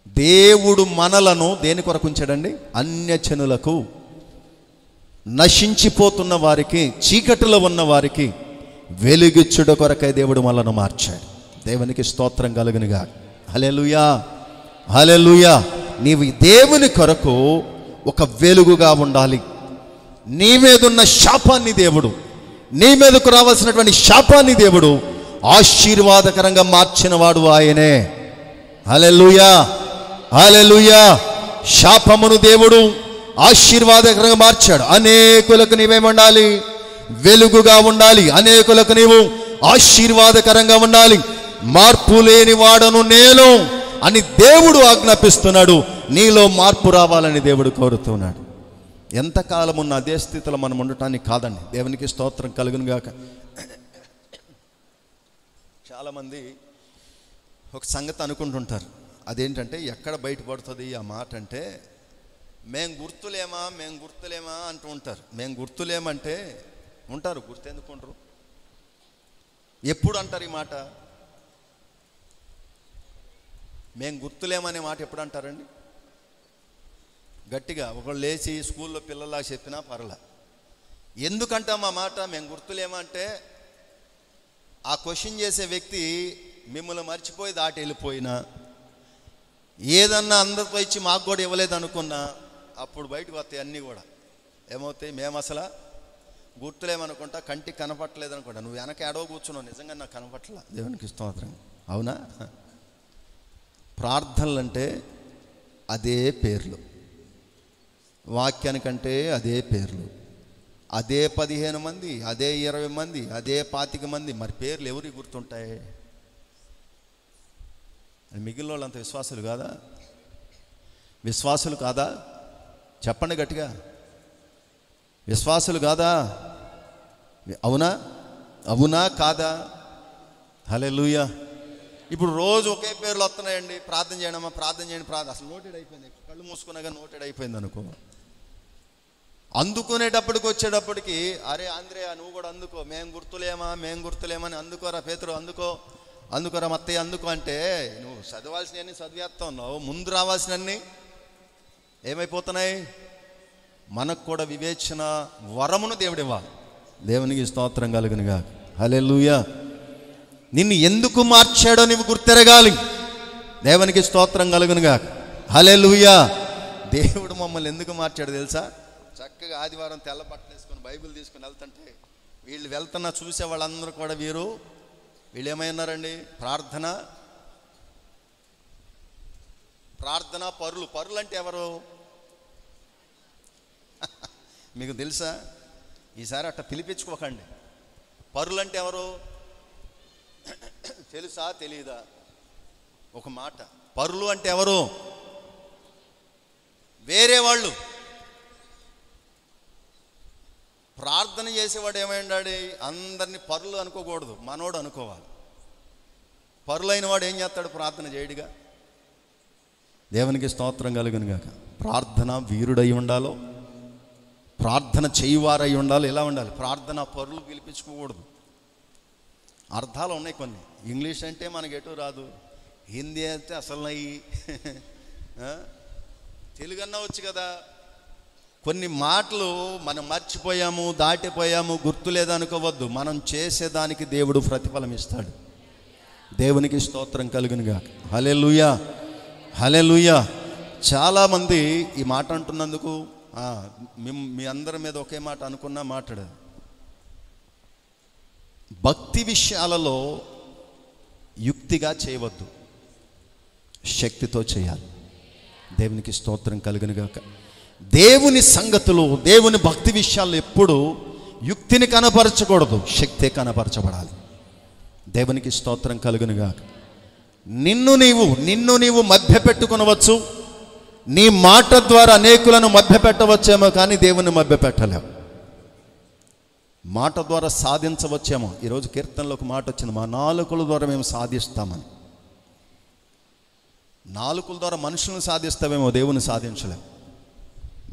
దేవుడు మనలను దేని కొరకు ఉంచాడండి? అన్యజనులకు, నశించిపోతున్న వారికి, చీకటిలో ఉన్న వారికి వెలుగిచ్చుట కొరకై దేవుడు మనలను మార్చాడు. దేవునికి స్తోత్రం కలుగునుగా. హల్లెలూయా. హల్లెలూయా. నీవు దేవుని కొరకు ఒక వెలుగుగా ఉండాలి. నీ మీదున్న శాపాన్ని దేవుడు, నీ మీదకు రావాల్సినటువంటి శాపాన్ని దేవుడు ఆశీర్వాదకరంగా మార్చిన వాడు ఆయనే. హల్లెలూయా. హల్లెలూయా. శాపమును దేవుడు ఆశీర్వాదకరంగా మార్చాడు. అనేకులకు నీవేముండాలి? వెలుగుగా ఉండాలి. అనేకులకు నీవు ఆశీర్వాదకరంగా ఉండాలి. మార్పు లేని వాడను నేను అని దేవుడు ఆజ్ఞాపిస్తున్నాడు. నీలో మార్పు రావాలని దేవుడు కోరుతున్నాడు. ఎంతకాలం ఉన్న అదే స్థితిలో మనం ఉండటానికి కాదండి. దేవునికి స్తోత్రం కలుగును గాక. చాలామంది ఒక సంగతి అనుకుంటుంటారు, అదేంటంటే ఎక్కడ బయటపడుతుంది ఆ మాట అంటే, మేము గుర్తులేమా అంటూ ఉంటారు. మేము గుర్తులేమంటే ఉంటారు, గుర్తెందుకుంటారు? ఎప్పుడు అంటారు ఈ మాట? మేము గుర్తులేమనే మాట ఎప్పుడు అంటారండి? గట్టిగా ఒకళ్ళు లేచి స్కూల్లో పిల్లలా చెప్పినా పర్లే. ఎందుకంటాం ఆ మాట? మేము గుర్తులేమా అంటే, ఆ క్వశ్చన్ చేసే వ్యక్తి మిమ్మల్ని మర్చిపోయి దాటి వెళ్ళిపోయినా, ఏదన్నా అందరితో ఇచ్చి మాకు కూడా ఇవ్వలేదు అనుకున్నా, అప్పుడు బయటకు వస్తాయి అన్నీ కూడా. ఏమవుతాయి? మేము అసలు గుర్తులేమనుకుంటా, కంటికి కనపట్టలేదు అనుకుంటా. నువ్వు వెనక ఏడవ కూర్చున్నావు, నిజంగా నాకు కనపట్టలే. దేవునికి స్తోత్రం. అవునా? ప్రార్థనలు అంటే అదే పేర్లు, వాక్యానికంటే అదే పేర్లు, అదే 15 మంది, అదే 20 మంది, అదే 25 మంది. మరి పేర్లు ఎవరికి గుర్తుంటాయి? మిగిలిన వాళ్ళంత విశ్వాసులు కాదా? విశ్వాసులు కాదా? చెప్పండి గట్టిగా. విశ్వాసులు కాదా? అవునా? అవునా కాదా? హల్లెలూయా. ఇప్పుడు రోజు ఒకే పేర్లు వస్తున్నాయండి. ప్రార్థన చేయడమా, ప్రార్థన చేయండి, ప్రార్థన. అసలు నోటెడ్ అయిపోయింది. కళ్ళు మూసుకున్నాగా నోటెడ్ అయిపోయింది అనుకో. అందుకునేటప్పటికి వచ్చేటప్పటికి, అరే ఆంద్రేయ నువ్వు కూడా అందుకో, మేము గుర్తులేమని అందుకోరా పేతురు, అందుకోరా మత్తయ్య అందుకో అంటే, నువ్వు చదవాల్సినవన్నీ చదివేస్తా ఉన్నావు. ముందు రావాల్సినవన్నీ ఏమైపోతున్నాయి? మనకు కూడా వివేచన వరమును దేవుడివ్వాలి. దేవునికి స్తోత్రం కలుగునుగా. హల్లెలూయా. నిన్ను ఎందుకు మార్చాడో నీవు గుర్తెరగాలి. దేవునికి స్తోత్రం కలుగునుగా. హల్లెలూయా. దేవుడు మమ్మల్ని ఎందుకు మార్చాడు తెలుసా? చక్కగా ఆదివారం తెల్ల బట్టలు వేసుకొని బైబిల్ తీసుకుని వెళ్తుంటే, వీళ్ళు వెళ్తున్నా చూసే వాళ్ళందరూ కూడా వీళ్ళు ఏమైనారండి? ప్రార్థన పరులు అంటే ఎవరు? మీకు తెలుసా? ఈసారి అట్లా పిలిపించుకోకండి. పరులు అంటే ఎవరు తెలుసా తెలీదా? ఒక మాట, పరులు అంటే ఎవరు? వేరే వాళ్ళు. ప్రార్థన చేసేవాడు ఏమైండాడు? అందరినీ పరులు అనుకోకూడదు, మనోడు అనుకోవాలి. పరులైన వాడు ఏం చేస్తాడు? ప్రార్థన చేయడుగా. దేవునికి స్తోత్రం కలుగును గాక. ప్రార్థన వీరుడై ఉండాలో, ప్రార్థన చేయువారై ఉండాలి. ఎలా ఉండాలి? ప్రార్థన పరులు పిలిపించుకోకూడదు. అర్థాలు ఉన్నాయి కొన్ని. ఇంగ్లీష్ అంటే మనకి ఎటు రాదు, హిందీ అయితే అసలు నయ్యి, తెలుగు అన్నా వచ్చు కదా. కొన్ని మాటలు మనం మర్చిపోయాము, దాటిపోయాము, గుర్తు లేదనుకోవద్దు. మనం చేసేదానికి దేవుడు ప్రతిఫలం ఇస్తాడు. దేవునికి స్తోత్రం కలుగునుగా. హల్లెలూయా, హల్లెలూయా. చాలామంది ఈ మాట అంటున్నందుకు మీ అందరి మీద ఒకే మాట అనుకున్నా మాట్లాడదు. భక్తి విషయాలలో యుక్తిగా చేయవద్దు, శక్తితో చేయాలి. దేవునికి స్తోత్రం కలుగునుగాక. దేవుని సంగతులు, దేవుని భక్తి విషయాల్లో ఎప్పుడు యుక్తిని కనపరచకూడదు, శక్తే కనపరచబడాలి. దేవునికి స్తోత్రం కలుగునుగాక. నిన్ను నీవు మభ్యపెట్టుకొనవచ్చు. నీ మాట ద్వారా అనేకులను మభ్యపెట్టవచ్చేమో, కానీ దేవుని మభ్యపెట్టలేము. మాట ద్వారా సాధించవచ్చేమో. ఈరోజు కీర్తనలో ఒక మాట వచ్చింది, మా నాలుకల ద్వారా మేము సాధిస్తామని. నాలుకల ద్వారా మనుషులను సాధిస్తామేమో, దేవుని సాధించలేము.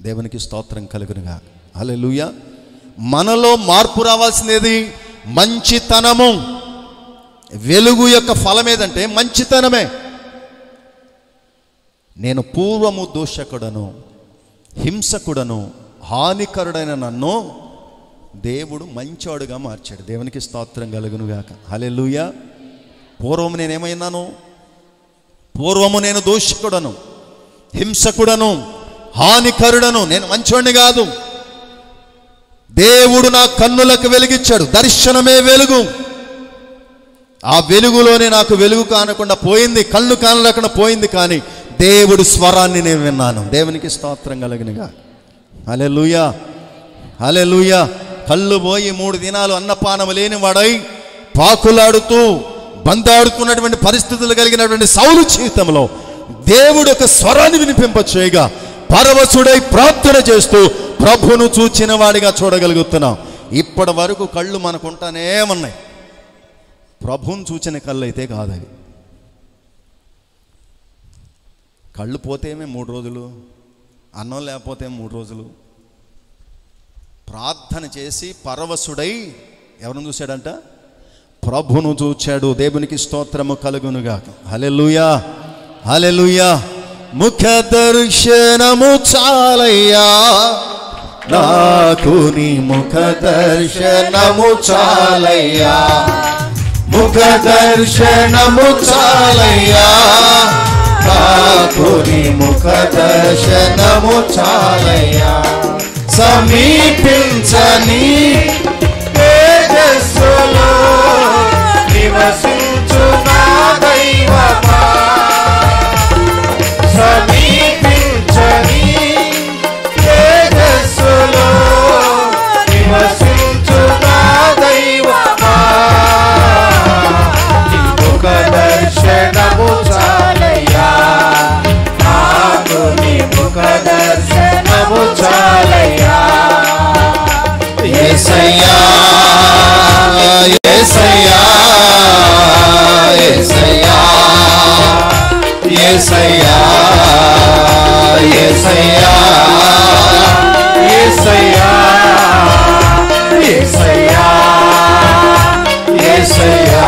దేవునికి స్తోత్రం కలుగునుగా. హల్లెలూయా. మనలో మార్పు రావాల్సినది మంచితనము. వెలుగు యొక్క ఫలం ఏదంటే మంచితనమే. నేను పూర్వము దూషకుడను, హింసకుడను, హానికరుడైన నన్ను దేవుడు మంచోడుగా మార్చాడు. దేవునికి స్తోత్రం కలుగునుగాక. హల్లెలూయా. పూర్వము నేనేమైనాను? పూర్వము నేను దూషకుడను, హింసకుడను, హానికరుడను. నేను మంచోడిని కాదు. దేవుడు నా కన్నులకు వెలిగిచ్చాడు. దర్శనమే వెలుగు. ఆ వెలుగులోనే నాకు వెలుగు కానకుండా పోయింది, కళ్ళు కానలేకుండా పోయింది, కానీ దేవుడు స్వరాన్ని నేను విన్నాను. దేవునికి స్తోత్రం కలుగునుగా. హల్లెలూయా, హల్లెలూయా. కళ్ళు పోయి 3 దినాలు అన్నపానము లేని వాడై పాకులాడుతూ బందాడుతున్నటువంటి పరిస్థితులు కలిగినటువంటి సౌలు జీవితంలో దేవుడు ఒక స్వరాన్ని వినిపింపచేయగా పరవశుడై ప్రార్థన చేస్తూ ప్రభువును చూచిన వాడిగా చూడగలుగుతున్నాం. ఇప్పటి వరకు కళ్ళు మనకుంటానే ఉన్నాయి, ప్రభువును చూచిన కళ్ళు అయితే కాదవి. కళ్ళు పోతేమే 3 రోజులు, అన్నం లేకపోతే 3 రోజులు. ప్రార్థన చేసి పరవశుడై ఎవరిని చూశాడంట? ప్రభువును చూచాడు. దేవునికి స్తోత్రము కలుగునుగా. హల్లెలూయా, హల్లెలూయా. ముఖ దర్శనము చాలయ్యా నాకు, నీ ముఖ దర్శనము చాలయ్యా, ముఖ దర్శనము చాలయ్యా నాకు, నీ ముఖ దర్శనము చాలయ్యా. సమీపించని తేజస్సులో నివసించు నా దైవమా, సమీపించని తేజస్సులో నివసించు నా దైవమా, నీ ముఖ దర్శనము చాలయ్యా నాకు, నీ ముఖ దర్శనము చాలయ్యా. యేసయ్యా, యేసయ్యా, యేసయ్యా, యేసయ్యా, యేసయ్యా, యేసయ్యా, యేసయ్యా, యేసయ్యా.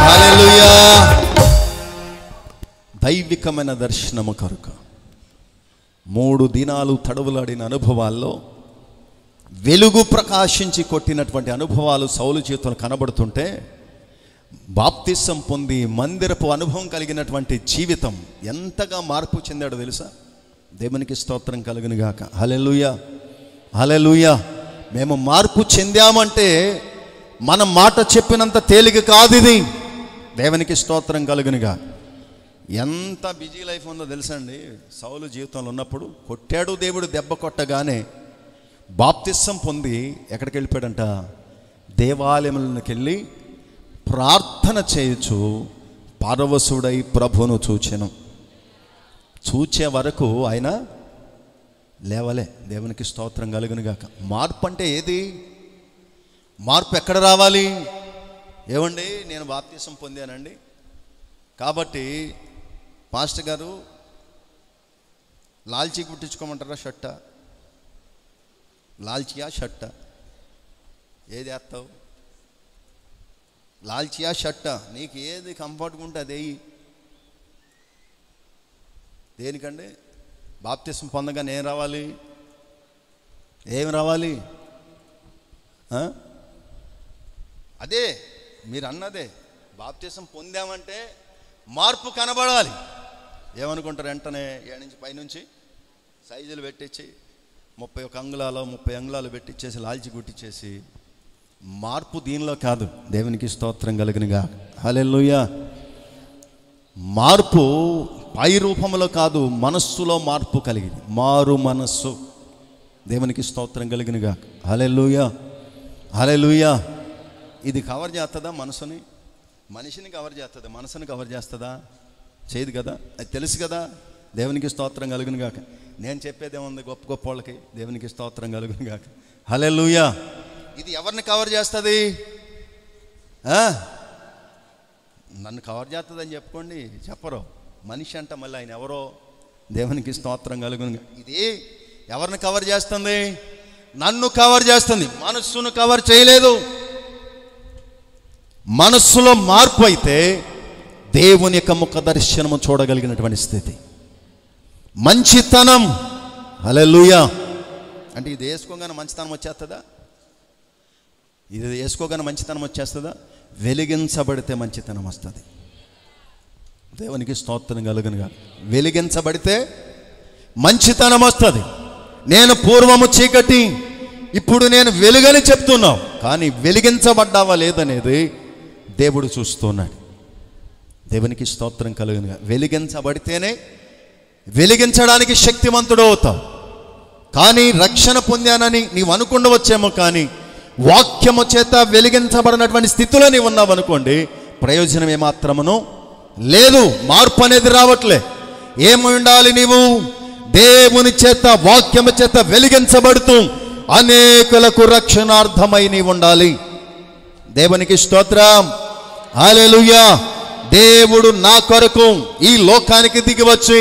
హల్లెలూయా. దైవికమైన దర్శనము కొరకు 3 దినాలు తడవులాడిన అనుభవాల్లో వెలుగు ప్రకాశించి కొట్టినటువంటి అనుభవాలు సౌలు జీవితంలో కనబడుతుంటే, బాప్తిసం పొంది మందిరపు అనుభవం కలిగినటువంటి జీవితం ఎంతగా మార్పు చెందాడో తెలుసా? దేవునికి స్తోత్రం కలుగునుగాక. హల్లెలూయా, హల్లెలూయా. మేము మార్పు చెందామంటే మన మాట చెప్పినంత తేలిక కాదు ఇది. దేవునికి స్తోత్రం కలుగునుగా. ఎంత బిజీ లైఫ్ ఉందో తెలుసా అండి. సౌలు జీవితంలో ఉన్నప్పుడు కొట్టాడు దేవుడు, దెబ్బ కొట్టగానే బాప్తిసం పొంది ఎక్కడికి వెళ్ళిపోయాడంట? దేవాలయంలోకి వెళ్ళి ప్రార్థన చేయొచ్చు పరవశుడై ప్రభును చూచెను. చూచే వరకు ఆయన లేవలే. దేవునికి స్తోత్రం కలుగును గాక. మార్పు అంటే ఏది? మార్పు ఎక్కడ రావాలి? ఏమండి, నేను బాప్తిసం పొందానండి కాబట్టి పాస్టర్ గారు లాల్చీ కుట్టించుకోమంటారా? షర్టా? లాల్చియా షర్టా? ఏది వేస్తావు? లాల్చియా షర్టా? నీకు ఏది కంఫర్ట్గా ఉంటే అదే. దేనికండి? బాప్తిసం పొందగానే ఏం రావాలి? ఏం రావాలి? అదే మీరు అన్నదే. బాప్తిసం పొందామంటే మార్పు కనబడాలి. ఏమనుకుంటారు? వెంటనే ఏడు నుంచి పైనుంచి సైజులు పెట్టించి 30 అంగుళాలు పెట్టించేసి లాల్చి గుట్టించేసి, మార్పు దీనిలో కాదు. దేవునికి స్తోత్రం కలుగునుగా. హల్లెలూయా. మార్పు పై రూపంలో కాదు, మనస్సులో మార్పు కలిగింది. మారు మనస్సు. దేవునికి స్తోత్రం కలుగునుగా. హల్లెలూయా, హల్లెలూయా. ఇది కవర్ చేస్తుందా మనసుని? మనిషిని కవర్ చేస్తుందా? మనసుని కవర్ చేస్తుందా? చేయదు కదా. అది తెలుసు కదా. దేవునికి స్తోత్రం కలుగును గాక. నేను చెప్పేదేముంది గొప్ప గొప్ప వాళ్ళకి. దేవునికి స్తోత్రం కలుగును గాక. హల్లెలూయా. ఇది ఎవరిని కవర్ చేస్తుంది? నన్ను కవర్ చేస్తుందని చెప్పుకోండి, చెప్పరు. మనిషి అంట మళ్ళీ ఆయన ఎవరో. దేవునికి స్తోత్రం కలుగును. ఇది ఎవరిని కవర్ చేస్తుంది? నన్ను కవర్ చేస్తుంది. మనస్సును కవర్ చేయలేదు. మనస్సులో మార్పు అయితే దేవుని యొక్క ముఖ దర్శనము చూడగలిగినటువంటి స్థితి, మంచితనం. హల్లెలూయా. అంటే ఇది వేసుకోగానే మంచితనం వచ్చేస్తుందా? ఇది వేసుకోగానే మంచితనం వచ్చేస్తుందా? వెలిగించబడితే మంచితనం వస్తుంది. దేవునికి స్తోత్రం కలుగునుగా. వెలిగించబడితే మంచితనం వస్తుంది. నేను పూర్వము చీకటి, ఇప్పుడు నేను వెలుగని చెప్తున్నావు, కానీ వెలిగించబడ్డావా లేదనేది దేవుడు చూస్తున్నాడు. దేవునికి స్తోత్రం కలుగునుగా. వెలిగించబడితేనే వెలిగించడానికి శక్తివంతుడు అవుతావు. కానీ రక్షణ పొందానని నీవు అనుకుండవచ్చేమో, కానీ వాక్యము చేత వెలిగించబడినటువంటి స్థితిలో నీవు ఉన్నావు అనుకోండి, ప్రయోజనం ఏమాత్రమును లేదు. మార్పు అనేది రావట్లే. ఏమి ఉండాలి? నీవు దేవుని చేత, వాక్యము చేత వెలిగించబడుతూ అనేకులకు రక్షణార్థమై నీవు ఉండాలి. దేవునికి స్తోత్రం. హల్లెలూయా. దేవుడు నా కొరకు ఈ లోకానికి దిగి వచ్చి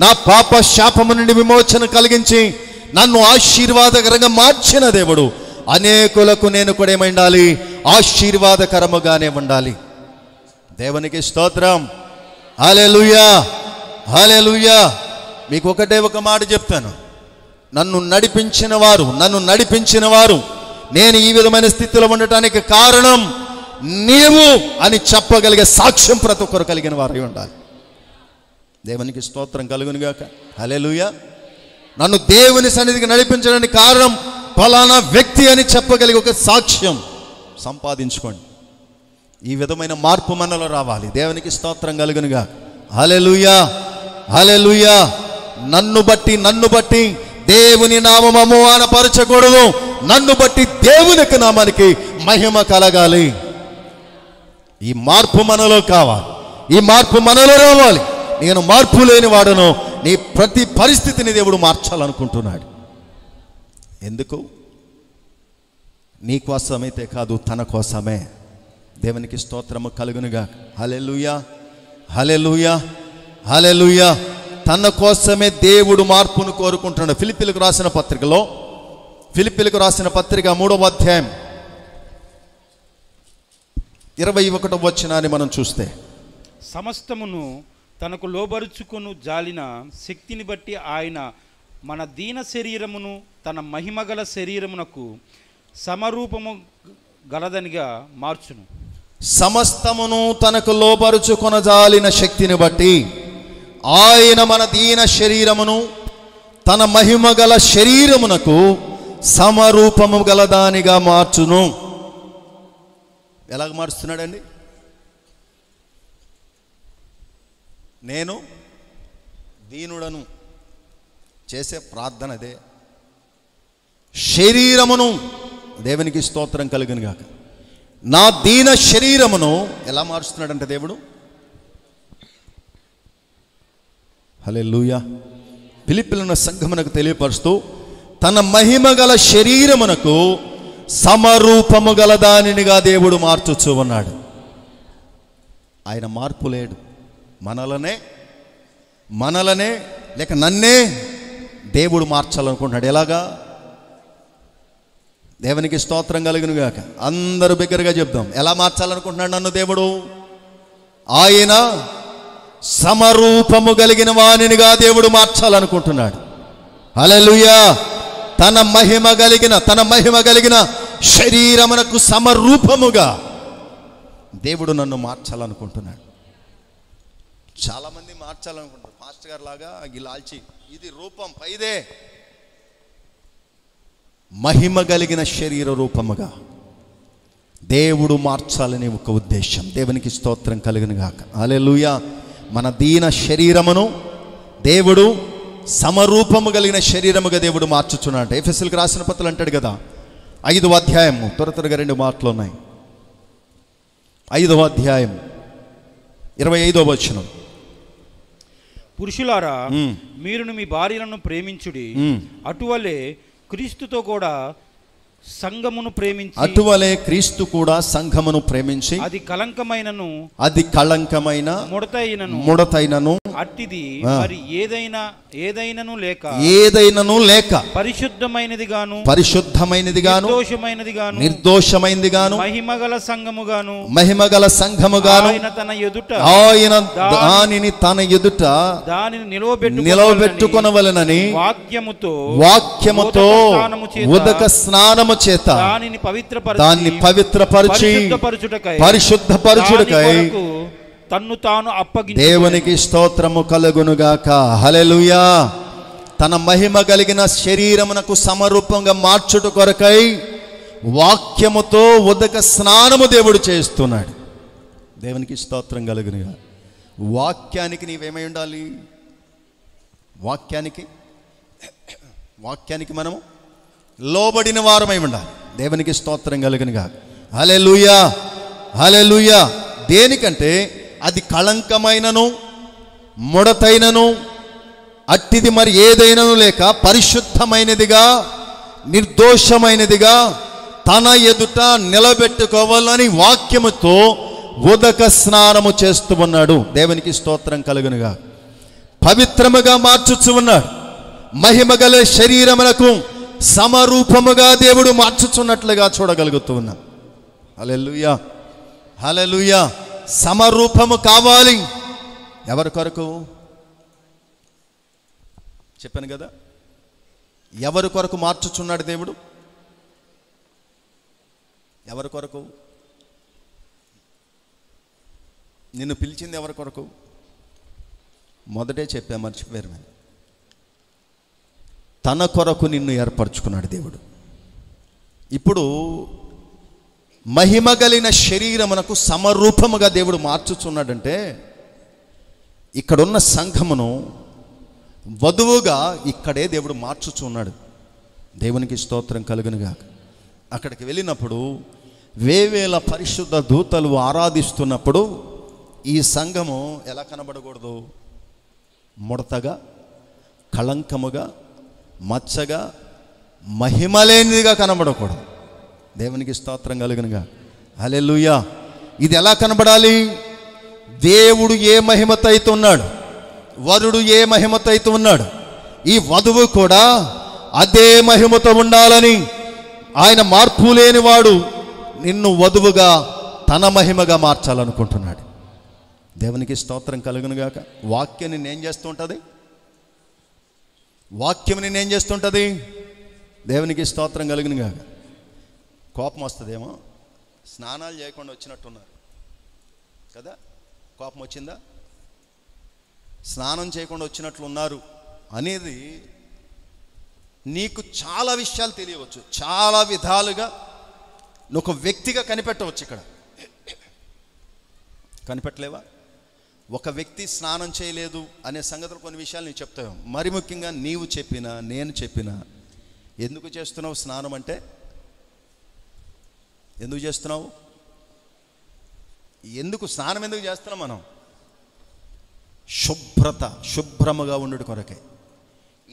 నా పాప శాపము నుండి విమోచన కలిగించి నన్ను ఆశీర్వాదకరంగా మార్చిన దేవుడు అనేకులకు నేను కూడా ఏమై ఉండాలి? ఆశీర్వాదకరముగానే ఉండాలి. దేవునికి స్తోత్రం. హల్లెలూయా, హల్లెలూయా. మీకు ఒకటే ఒక మాట చెప్తాను. నన్ను నడిపించిన వారు నేను ఈ విధమైన స్థితిలో ఉండటానికి కారణం నీవు అని చెప్పగలిగే సాక్ష్యం ప్రతి ఒక్కరు కలిగిన వారై ఉండాలి. దేవునికి స్తోత్రం కలుగునుగాక. హల్లెలూయా. నన్ను దేవుని సన్నిధికి నడిపించడానికి కారణం ఫలానా వ్యక్తి అని చెప్పగలిగే ఒక సాక్ష్యం సంపాదించుకోండి. ఈ విధమైన మార్పు మనలో రావాలి. దేవునికి స్తోత్రం కలుగునుగా. హల్లెలూయా, హల్లెలూయా. నన్ను బట్టి దేవుని నామము అవమానపరచకూడదు. నన్ను బట్టి దేవుని యొక్క నామానికి మహిమ కలగాలి. ఈ మార్పు మనలో కావాలి. ఈ మార్పు మనలో రావాలి. నేను మార్పు లేని వాడను. నీ ప్రతి పరిస్థితిని దేవుడు మార్చాలనుకుంటున్నాడు. ఎందుకు? నీ కోసమైతే కాదు, తన కోసమే. దేవునికి స్తోత్రము కలుగునుగా. హల్లెలూయా, హల్లెలూయా, హల్లెలూయా. తన కోసమే దేవుడు మార్పును కోరుకుంటున్నాడు. ఫిలిప్పీలకు రాసిన పత్రికలో, ఫిలిప్పీలకు రాసిన పత్రిక 3వ అధ్యాయం 21వ వచనాన్ని మనం చూస్తే, సమస్తమును తనకు లోబరుచుకొను జాలిన శక్తిని బట్టి ఆయన మన దీన శరీరమును తన మహిమగల శరీరమునకు సమరూపము గలదనిగా మార్చును. సమస్తమును తనకు లోబరుచుకొనజాలిన శక్తిని బట్టి ఆయన మన దీన శరీరమును తన మహిమగల శరీరమునకు సమరూపము గలదానిగా మార్చును. ఎలాగ మారుస్తున్నాడండి? నేను దీనుడను చేసే ప్రార్థన అదే. శరీరమును, దేవునికి స్తోత్రం కలుగును గాక, నా దీన శరీరమును ఎలా మారుస్తున్నాడంటే దేవుడు, హల్లెలూయా, ఫిలిప్పీయుల సంఘమునకు తెలియపరుస్తూ తన మహిమ గల శరీరమునకు సమరూపము గల దానినిగా దేవుడు మార్చుచూ ఉన్నాడు. ఆయన మార్పు లేడు. మనలనే లేక నన్నే దేవుడు మార్చాలనుకుంటున్నాడు. ఎలాగా? దేవునికి స్తోత్రం కలుగును గాక. అందరూ బిగ్గరగా చెప్దాం. ఎలా మార్చాలనుకుంటున్నాడు నన్ను దేవుడు? ఆయన సమరూపము కలిగిన వానినిగా దేవుడు మార్చాలనుకుంటున్నాడు. హల్లెలూయా. తన మహిమ కలిగిన శరీరమునకు సమరూపముగా దేవుడు నన్ను మార్చాలనుకుంటున్నాడు. చాలామంది మార్చాలనుకుంటారు. పాస్టర్ గారు లాగా గిలాల్చి ఇది రూపం పైదే, మహిమ కలిగిన శరీర రూపముగా దేవుడు మార్చాలని ఒక ఉద్దేశం. దేవునికి స్తోత్రం కలుగును గాక. హల్లెలూయా. మన దీన శరీరమును దేవుడు సమరూపము కలిగిన శరీరముగా దేవుడు మార్చుచున్నాడు. ఎఫెసీయులకు రాసిన పత్రికలో అంటాడు కదా, 5వ అధ్యాయము, త్వరగా 2 మాటలు ఉన్నాయి. 5వ అధ్యాయం 25వ వచనం. పురుషులారా, మీరును మీ భార్యలను ప్రేమించుడి, అటువలే క్రీస్తుతో కూడా సంఘమును ప్రేమించి, అటువలే క్రీస్తు కూడా సంఘమును ప్రేమించి, అది కళంకమైన ముడతైనను అట్టిది మరి ఏదైనను లేక పరిశుద్ధమైనది గాను నిర్దోషమైనది గాను మహిమగల సంఘముగాను ఆయన దానిని తన ఎదుట నిలవబెట్టుకొనవలెనని వాక్యముతో ఉదక స్నానము చేత దాన్ని పవిత్రపరిచి పరిశుద్ధపరచుటకై తన్ను తాను అప్పగించు. దేవునికి స్తోత్రము కలుగునుగాక. హల్లెలూయా. తన మహిమ కలిగిన శరీరమునకు సమరూపంగా మార్చుట కొరకై వాక్యముతో ఉదక స్నానము దేవుడు చేస్తున్నాడు. దేవునికి స్తోత్రం కలుగునుగా. వాక్యానికి నీవేమై ఉండాలి? వాక్యానికి మనము లోబడిన వారమై ఉండాలి. దేవునికి స్తోత్రం కలుగునుగా. హల్లెలూయా. హల్లెలూయా. దేనికంటే అది కళంకమైనను ముడతైనను అట్టిది మరి ఏదైనను లేక పరిశుద్ధమైనదిగా నిర్దోషమైనదిగా తన ఎదుట నిలబెట్టుకోవాలని వాక్యముతో ఉదక స్నానము చేస్తూ ఉన్నాడు. దేవునికి స్తోత్రం కలుగునుగా. పవిత్రముగా మార్చుచు ఉన్నాడు. మహిమగల శరీరమునకు సమరూపముగా దేవుడు మార్చుచున్నట్లుగా చూడగలుగుతూ ఉన్నాం. హల్లెలూయా. హల్లెలూయా. సమరూపము కావాలి. ఎవరి కొరకు చెప్పాను కదా? ఎవరి కొరకు మార్చుచున్నాడు దేవుడు? ఎవరి కొరకు? నిన్ను పిలిచింది ఎవరి కొరకు? మొదటే చెప్పా, మర్చిపోయారు. తన కొరకు నిన్ను ఏర్పరచుకున్నాడు దేవుడు. ఇప్పుడు మహిమ కలిగిన శరీరమునకు సమరూపముగా దేవుడు మార్చుచున్నాడంటే ఇక్కడున్న సంఘమును వధువుగా ఇక్కడే దేవుడు మార్చుచున్నాడు. దేవునికి స్తోత్రం కలుగునుగా. అక్కడికి వెళ్ళినప్పుడు వేవేల పరిశుద్ధ దూతలు ఆరాధిస్తున్నప్పుడు ఈ సంఘము ఎలా కనబడకూడదు? ముడతగా, కళంకముగా, మచ్చగా, మహిమలేనిదిగా కనబడకూడదు. దేవునికి స్తోత్రం కలుగునుగా. హల్లెలూయా. ఇది ఎలా కనబడాలి? దేవుడు ఏ మహిమతో అయితే ఉన్నాడు, వరుడు ఏ మహిమతో అయితే ఉన్నాడు, ఈ వధువు కూడా అదే మహిమతో ఉండాలని ఆయన మార్పు లేనివాడు నిన్ను వధువుగా తన మహిమగా మార్చాలనుకుంటున్నాడు. దేవునికి స్తోత్రం కలుగునుగాక. వాక్యం నిన్నేం చేస్తుంటుంది? దేవునికి స్తోత్రం కలుగునుగాక. కోపం వస్తుందేమో, స్నానాలు చేయకుండా వచ్చినట్టున్నారు కదా. కోపం వచ్చిందా? స్నానం చేయకుండా వచ్చినట్లున్నారు అనేది నీకు చాలా విషయాలు తెలియవచ్చు. చాలా విధాలుగా నువ్వు ఒక వ్యక్తిగా కనిపెట్టవచ్చు. ఇక్కడ కనిపెట్టలేవా? ఒక వ్యక్తి స్నానం చేయలేదు అనే సంగతులు కొన్ని విషయాలు నీకు చెప్తావు. మరి ముఖ్యంగా నీవు చెప్పినా నేను చెప్పినా, ఎందుకు చేస్తున్నావు స్నానం అంటే? ఎందుకు చేస్తున్నావు? స్నానం ఎందుకు చేస్తున్నాం మనం? శుభ్రముగా ఉండుట కొరకే.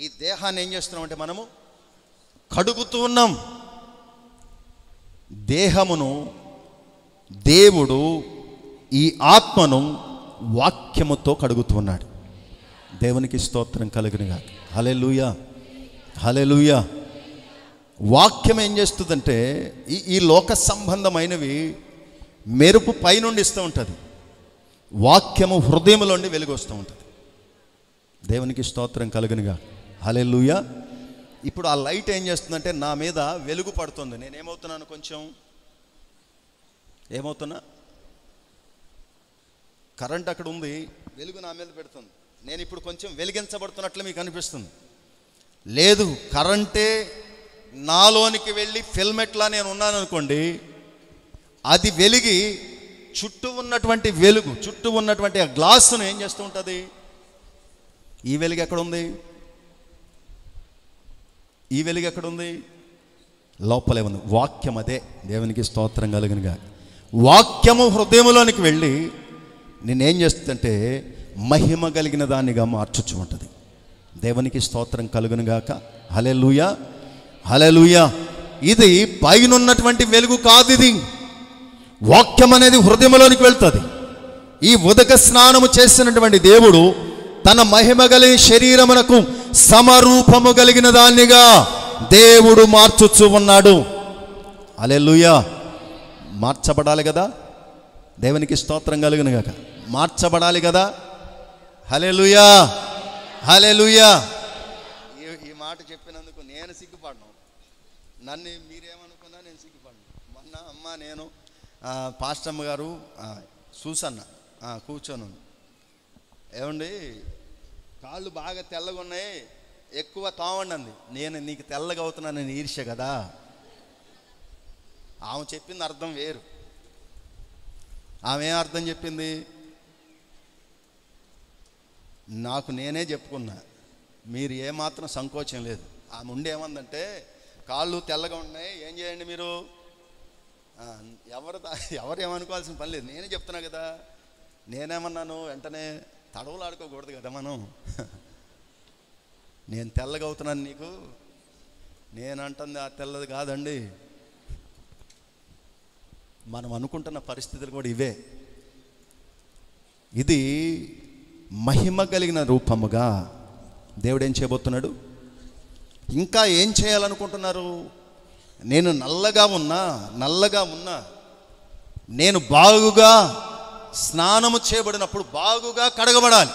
ఈ దేహాన్ని ఏం చేస్తున్నామంటే మనము కడుగుతూ ఉన్నాం. దేహమును దేవుడు ఈ ఆత్మను వాక్యముతో కడుగుతున్నాడు. దేవునికి స్తోత్రం కలుగునుగా. హల్లెలూయా, హల్లెలూయా. వాక్యం ఏం చేస్తుందంటే ఈ లోక సంబంధమైనవి మెరుపు పైనుండి ఇస్తూ ఉంటుంది, వాక్యము హృదయంలోండి వెలుగు వస్తూ ఉంటుంది. దేవునికి స్తోత్రం కలుగునుగా. హల్లెలూయా. ఇప్పుడు ఆ లైట్ ఏం చేస్తుందంటే నా మీద వెలుగు పడుతుంది. నేనేమవుతున్నాను, కొంచెం ఏమవుతున్నా, కరెంట్ అక్కడ ఉంది, వెలుగు నా మీద పెడుతుంది. నేను ఇప్పుడు కొంచెం వెలిగించబడుతున్నట్లు మీకు అనిపిస్తుంది. లేదు, కరెంటే నాలోనికి వెళ్ళి ఫిల్మెట్లా నేను ఉన్నాను అనుకోండి, అది వెలిగి చుట్టూ ఉన్నటువంటి వెలుగు, చుట్టూ ఉన్నటువంటి ఆ గ్లాసును ఏం చేస్తూ ఉంటుంది. ఈ వెలుగు ఎక్కడుంది? ఈ వెలుగు ఎక్కడుంది? లోపలే ఉంది. వాక్యం అదే. దేవునికి స్తోత్రం కలుగునుగా. వాక్యము హృదయంలోనికి వెళ్ళి నేనేం చేస్తుందంటే మహిమ కలిగిన దానిగా మార్చుచు ఉంటుంది. దేవునికి స్తోత్రం కలుగునుగాక. హల్లెలూయా, హల్లెలూయా. ఇది పైనున్నటువంటి వెలుగు కాదు, ఇది వాక్యం అనేది హృదయంలోనికి వెళ్తుంది. ఈ ఉదక స్నానము చేసినటువంటి దేవుడు తన మహిమ కలిగిన శరీరమునకు సమరూపము కలిగిన దానిగా దేవుడు మార్చుచు ఉన్నాడు. హల్లెలూయా. మార్చబడాలి కదా. దేవునికి స్తోత్రం కలుగునుగాక. మార్చబడాలి కదా. హల్లెలూయా, హల్లెలూయా. ఈ మాట చెప్పినందుకు నేను సిగ్గుపడను. నన్ను మీరేమనుకున్నా నేను సిగ్గుపడను. మొన్న అమ్మ నేను పాస్టమ్మ గారు చూసన్న కూర్చొని, ఏమండి కాళ్ళు బాగా తెల్లగా ఉన్నాయి, ఎక్కువ తావండి అంది. నేను నీకు తెల్లగా అవుతున్నాను నేను ఈర్ష్య కదా. ఆమె చెప్పింది అర్థం వేరు. ఆమె ఏం అర్థం చెప్పింది? నాకు నేనే చెప్పుకున్నా, మీరు ఏమాత్రం సంకోచం లేదు. ఆమె ఉండి ఏమందంటే, కాళ్ళు తెల్లగా ఉన్నాయి, ఏం చేయండి మీరు? ఎవరు ఏమనుకోవాల్సిన పని లేదు, నేనే చెప్తున్నా కదా. నేనేమన్నాను వెంటనే, తడవలు ఆడుకోకూడదు కదా మనం. నేను తెల్లగా అవుతున్నాను నీకు, నేనంటుంది ఆ తెల్లది కాదండి. మనం అనుకుంటున్న పరిస్థితులు కూడా ఇవే. ఇది మహిమ కలిగిన రూపముగా దేవుడు ఏం చేయబోతున్నాడు? ఇంకా ఏం చేయాలనుకుంటున్నారు? నేను నల్లగా ఉన్నా నేను బాగుగా స్నానము చేయబడినప్పుడు బాగుగా కడగబడాలి.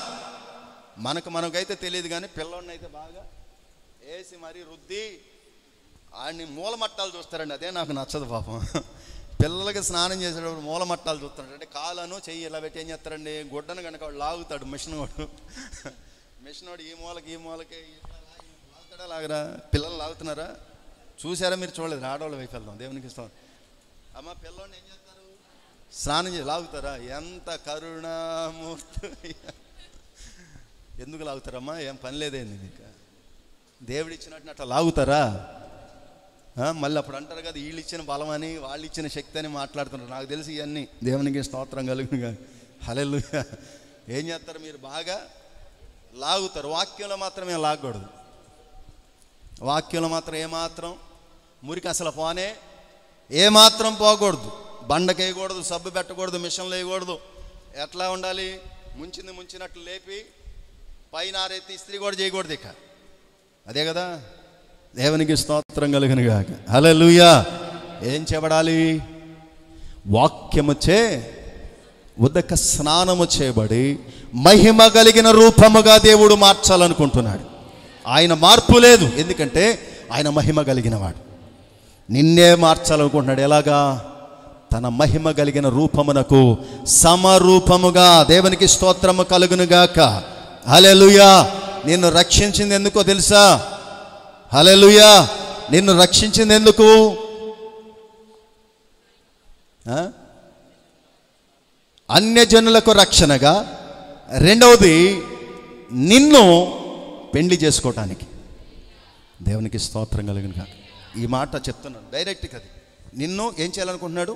మనకైతే తెలియదు, కానీ పిల్లోడిని అయితే బాగా వేసి మరీ రుద్ది ఆడిని మూలమట్టాలు చూస్తారండి. అదే నాకు నచ్చదు పాపం. పిల్లలకి స్నానం చేసేటప్పుడు మూలమట్టాలు చూస్తాడు. అంటే కాళ్ళను చెయ్యి ఇలా పెట్టి ఏం చేస్తారండి, గుడ్డను కనుక వాడు లాగుతాడు. మిషన్ వాడు ఈ మూలకి లాగుతాడా లాగరా? పిల్లలు లాగుతున్నారా? చూసారా? మీరు చూడలేదు. ఆడవాళ్ళ వైపు వెళ్దాం. దేవునికి ఇస్తాం. అమ్మ పిల్లోడిని ఏం చేస్తారు? స్నానం చేసి లాగుతారా? ఎంత కరుణామూర్తి. ఎందుకు లాగుతారమ్మా? ఏం పని లేదేంది మీకు? దేవుడు ఇచ్చినట్టు అట్లా లాగుతారా? మళ్ళీ అప్పుడు అంటారు కదా, వీళ్ళు ఇచ్చిన బలమని వాళ్ళు ఇచ్చిన శక్తి అని మాట్లాడుతున్నారు. నాకు తెలిసి ఇవన్నీ. దేవునికి స్తోత్రం కలుగునుగా. హల్లెలూయా. ఏం చేస్తారు? మీరు బాగా లాగుతారు. వాక్యంలో మాత్రమే లాగకూడదు. వాక్యంలో మాత్రం ఏమాత్రం మురికి అసలు ఏమాత్రం పోకూడదు. బండకేయకూడదు, సబ్బు పెట్టకూడదు, మిషన్లు వేయకూడదు. ఎట్లా ఉండాలి? ముంచినట్లు లేపి పైన ఆరెత్తి ఇస్త్రీ కూడా చేయకూడదు. ఇక అదే కదా. దేవునికి స్తోత్రం కలుగునుగాక. హల్లెలూయా. ఏం చేయబడాలి? వాక్యముచే ఉదక స్నానము చేయబడి మహిమ కలిగిన రూపముగా దేవుడు మార్చాలనుకుంటున్నాడు. ఆయన మార్పు లేదు, ఎందుకంటే ఆయన మహిమ కలిగినవాడు. నిన్నే మార్చాలనుకుంటున్నాడు. ఎలాగా? తన మహిమ కలిగిన రూపమునకు సమరూపముగా. దేవునికి స్తోత్రము కలుగునుగాక. హల్లెలూయా. నిన్ను రక్షించింది ఎందుకో తెలుసా? హల్లెలూయా. నిన్ను రక్షించింది ఎందుకు? అన్యజనులకు రక్షణగా. రెండవది నిన్ను పెండ్లి చేసుకోవటానికి. దేవునికి స్తోత్రం కలుగునుగాక. ఈ మాట చెప్తున్నాను డైరెక్ట్ కదా. నిన్ను ఏం చేయాలనుకుంటున్నాడు?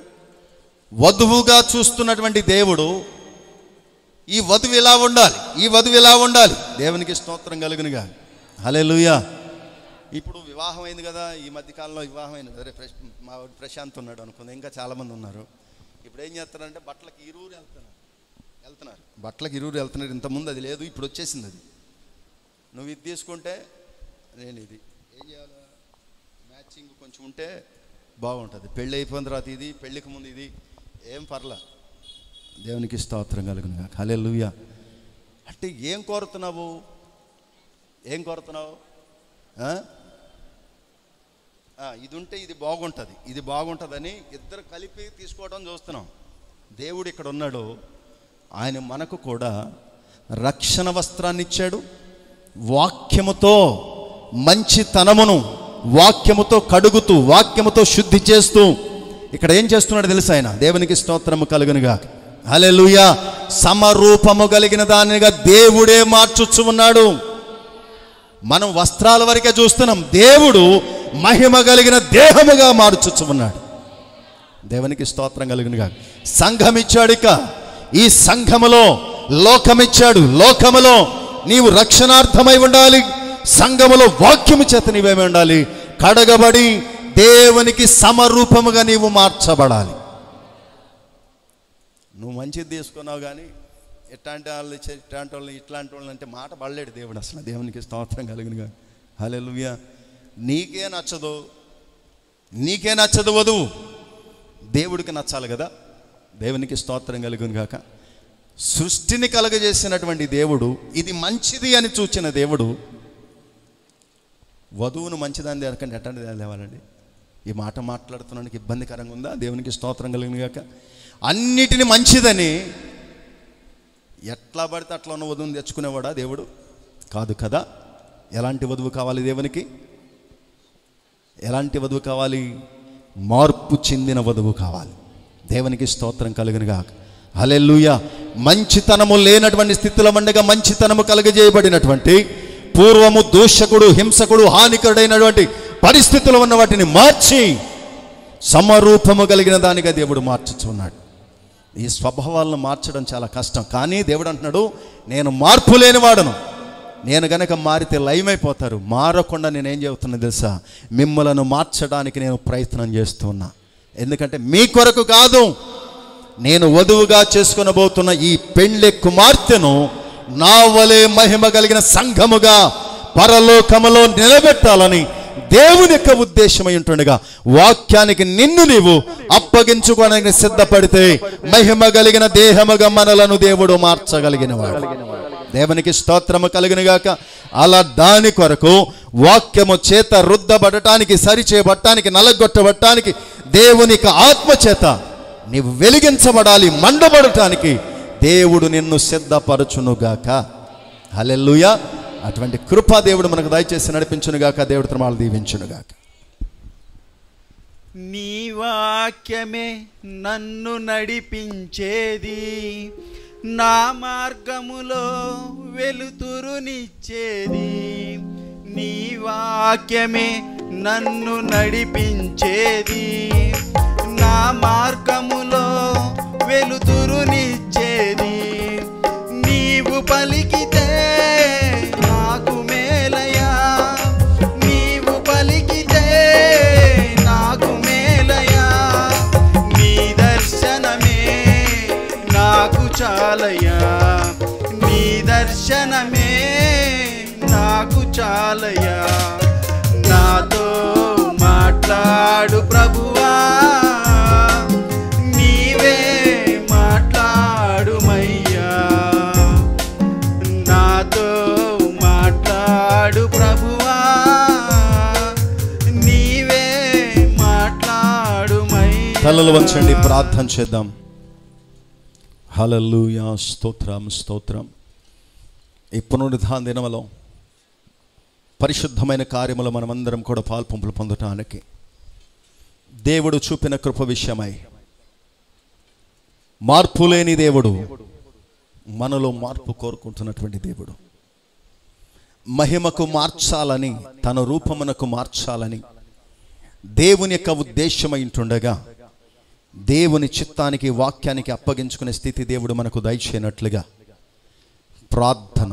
వధువుగా చూస్తున్నటువంటి దేవుడు ఈ వధువు ఇలా ఉండాలి, ఈ వధువు ఇలా ఉండాలి. దేవునికి స్తోత్రం కలుగునుగాక. హల్లెలూయా. ఇప్పుడు వివాహం అయింది కదా, ఈ మధ్యకాలంలో వివాహం అయింది. అరే మా ప్రశాంత్ ఉన్నాడు అనుకుంది, ఇంకా చాలామంది ఉన్నారు. ఇప్పుడు ఏం చేస్తారంటే బట్టలకి ఇరువురు వెళ్తున్నారు, బట్టలకి ఇరువురు వెళ్తున్నారు. ఇంతకుముందు అది లేదు, ఇప్పుడు వచ్చేసింది అది. నువ్వు ఇది తీసుకుంటే నేను ఇది, ఏం చేయాలి, మ్యాచింగ్ కొంచెం ఉంటే బాగుంటుంది. పెళ్ళి అయిపోయిన తర్వాత ఇది, పెళ్ళికి ముందు ఇది, ఏం పర్లా. దేవునికి స్తోత్రం కలుగును గాక. హల్లెలూయా. అంటే ఏం కోరుతున్నావు, ఏం కోరుతున్నావు? ఇది ఉంటే ఇది బాగుంటుంది, ఇది బాగుంటుందని ఇద్దరు కలిపి తీసుకోవడం చూస్తున్నాం. దేవుడు ఇక్కడ ఉన్నాడు, ఆయన మనకు కూడా రక్షణ వస్త్రాన్ని ఇచ్చాడు. వాక్యముతో మంచితనమును వాక్యముతో కడుగుతూ, వాక్యముతో శుద్ధి చేస్తూ ఇక్కడ ఏం చేస్తున్నాడు తెలుసు? ఆయన దేవునికి స్తోత్రము కలుగునుగా. హల్లెలూయా. సమరూపము కలిగిన దానిగా దేవుడే మార్చుచు ఉన్నాడు. మనం వస్త్రాల వరకే చూస్తున్నాం, దేవుడు మహిమ కలిగిన దేహముగా మార్చుచు ఉన్నాడు. దేవునికి స్తోత్రం కలుగునుగా. సంఘం ఇచ్చాడు, ఇక ఈ సంఘములో లోకమిచ్చాడు. లోకములో నీవు రక్షణార్థమై ఉండాలి, సంఘములో వాక్యము చేత నీవేమి ఉండాలి, కడగబడి దేవునికి సమరూపముగా నీవు మార్చబడాలి. నువ్వు మంచిది తీసుకున్నావు కానీ ఇట్లాంటి వాళ్ళు అంటే మాట పడలేడు దేవుడు అసలు. దేవునికి స్తోత్రం కలుగునుగా. హల్లెలూయా. నీకే నచ్చదు వధువు, దేవుడికి నచ్చాలి కదా. దేవునికి స్తోత్రం కలుగునుగాక. సృష్టిని కలుగజేసినటువంటి దేవుడు, ఇది మంచిది అని చూచిన దేవుడు వధువును మంచిదని దేనికంటే ఎట్లాంటి తేవాలండి? ఈ మాట మాట్లాడుతున్నానికి ఇబ్బందికరంగా ఉందా? దేవునికి స్తోత్రం కలుగునుగాక. అన్నిటిని మంచిదని ఎట్లా పడితే అట్లా ఉన్న వధువుని తెచ్చుకునేవాడా దేవుడు? కాదు కదా. ఎలాంటి వధువు కావాలి దేవునికి? ఎలాంటి వధువు కావాలి? మార్పు చెందిన వధువు కావాలి. దేవునికి స్తోత్రం కలుగునుగాక. హల్లెలూయా. మంచితనము లేనటువంటి స్థితిలో ఉండగా మంచితనము కలుగజేయబడినటువంటి, పూర్వము దూషకుడు, హింసకుడు, హానికరుడైనటువంటి పరిస్థితులు ఉన్న వాటిని మార్చి సమరూపము కలిగిన దానిగా దేవుడు మార్చుచున్నాడు. ఈ స్వభావాలను మార్చడం చాలా కష్టం, కానీ దేవుడు అంటున్నాడు, నేను మార్పు లేనివాడను. నేను గనక మారితే లయమైపోతారు. మారకుండా నేనేం చెబుతున్నా తెలుసా? మిమ్మలను మార్చడానికి నేను ప్రయత్నం చేస్తున్నా. ఎందుకంటే మీ కొరకు కాదు, నేను వధువుగా చేసుకొనబోతున్న ఈ పెండ్లి కుమార్తెను నా వలె మహిమ కలిగిన సంఘముగా పరలోకములో నిలబెట్టాలని దేవుని యొక్క ఉద్దేశమై ఉంటుండగా, వాక్యానికి నిన్ను నీవు అప్పగించుకోవడానికి సిద్ధపడితే మహిమ కలిగిన దేహముగా మనలను దేవుడు మార్చగలిగిన వాడు. దేవునికి స్తోత్రము కలుగునుగాక. అలా దాని కొరకు వాక్యము చేత రుద్దబడటానికి, సరిచేయబట్టానికి, నలగొట్టబట్టానికి దేవునికి ఆత్మ చేత నీవు వెలిగించబడాలి. మండబడటానికి దేవుడు నిన్ను సిద్ధపరచునుగాక. హల్లెలూయా. అటువంటి కృపా దేవుడు మనకు దయచేసి నడిపించునుగాక. దేవుడి త్రమాలు దీవించునుగాక. నీ వాక్యమే నన్ను నడిపించేది, నా మార్గములో వెలుతురునిచ్చేది. నీ వాక్యమే నన్ను నడిపించేది, నా మార్గములో వెలుతురునిచ్చేది. నీవు పలికితే నాకు మేలయా, నీవు పలికితే నాకు మేలయా. నీ దర్శనమే నాకు చాలయా, నీ దర్శనమే నాకు చాలయా. నాతో మాట్లాడు ప్రభువా, నీవే మాట్లాడుమయ్యా. నాతో మాట్లాడు ప్రభువా, నీవే మాట్లాడుమయ్యా. తలలు వంచండి, ప్రార్థన చేద్దాం. హల్లెలూయా. స్తోత్రం, స్తోత్రం. ఈ పునరుద్ధాన దినములో పరిశుద్ధమైన కార్యములు మనమందరం కూడా పాల్పంపులు పొందటానికి దేవుడు చూపిన కృప విషయమై, మార్పు లేని దేవుడు, మనలో మార్పు కోరుకుంటున్నటువంటి దేవుడు, మహిమకు మార్చాలని, తన రూపమునకు మార్చాలని దేవుని యొక్క ఉద్దేశమై ఉంటుండగా, దేవుని చిత్తానికి, వాక్యానికి అప్పగించుకునే స్థితి దేవుడు మనకు దయచేయనట్లుగా ప్రార్థన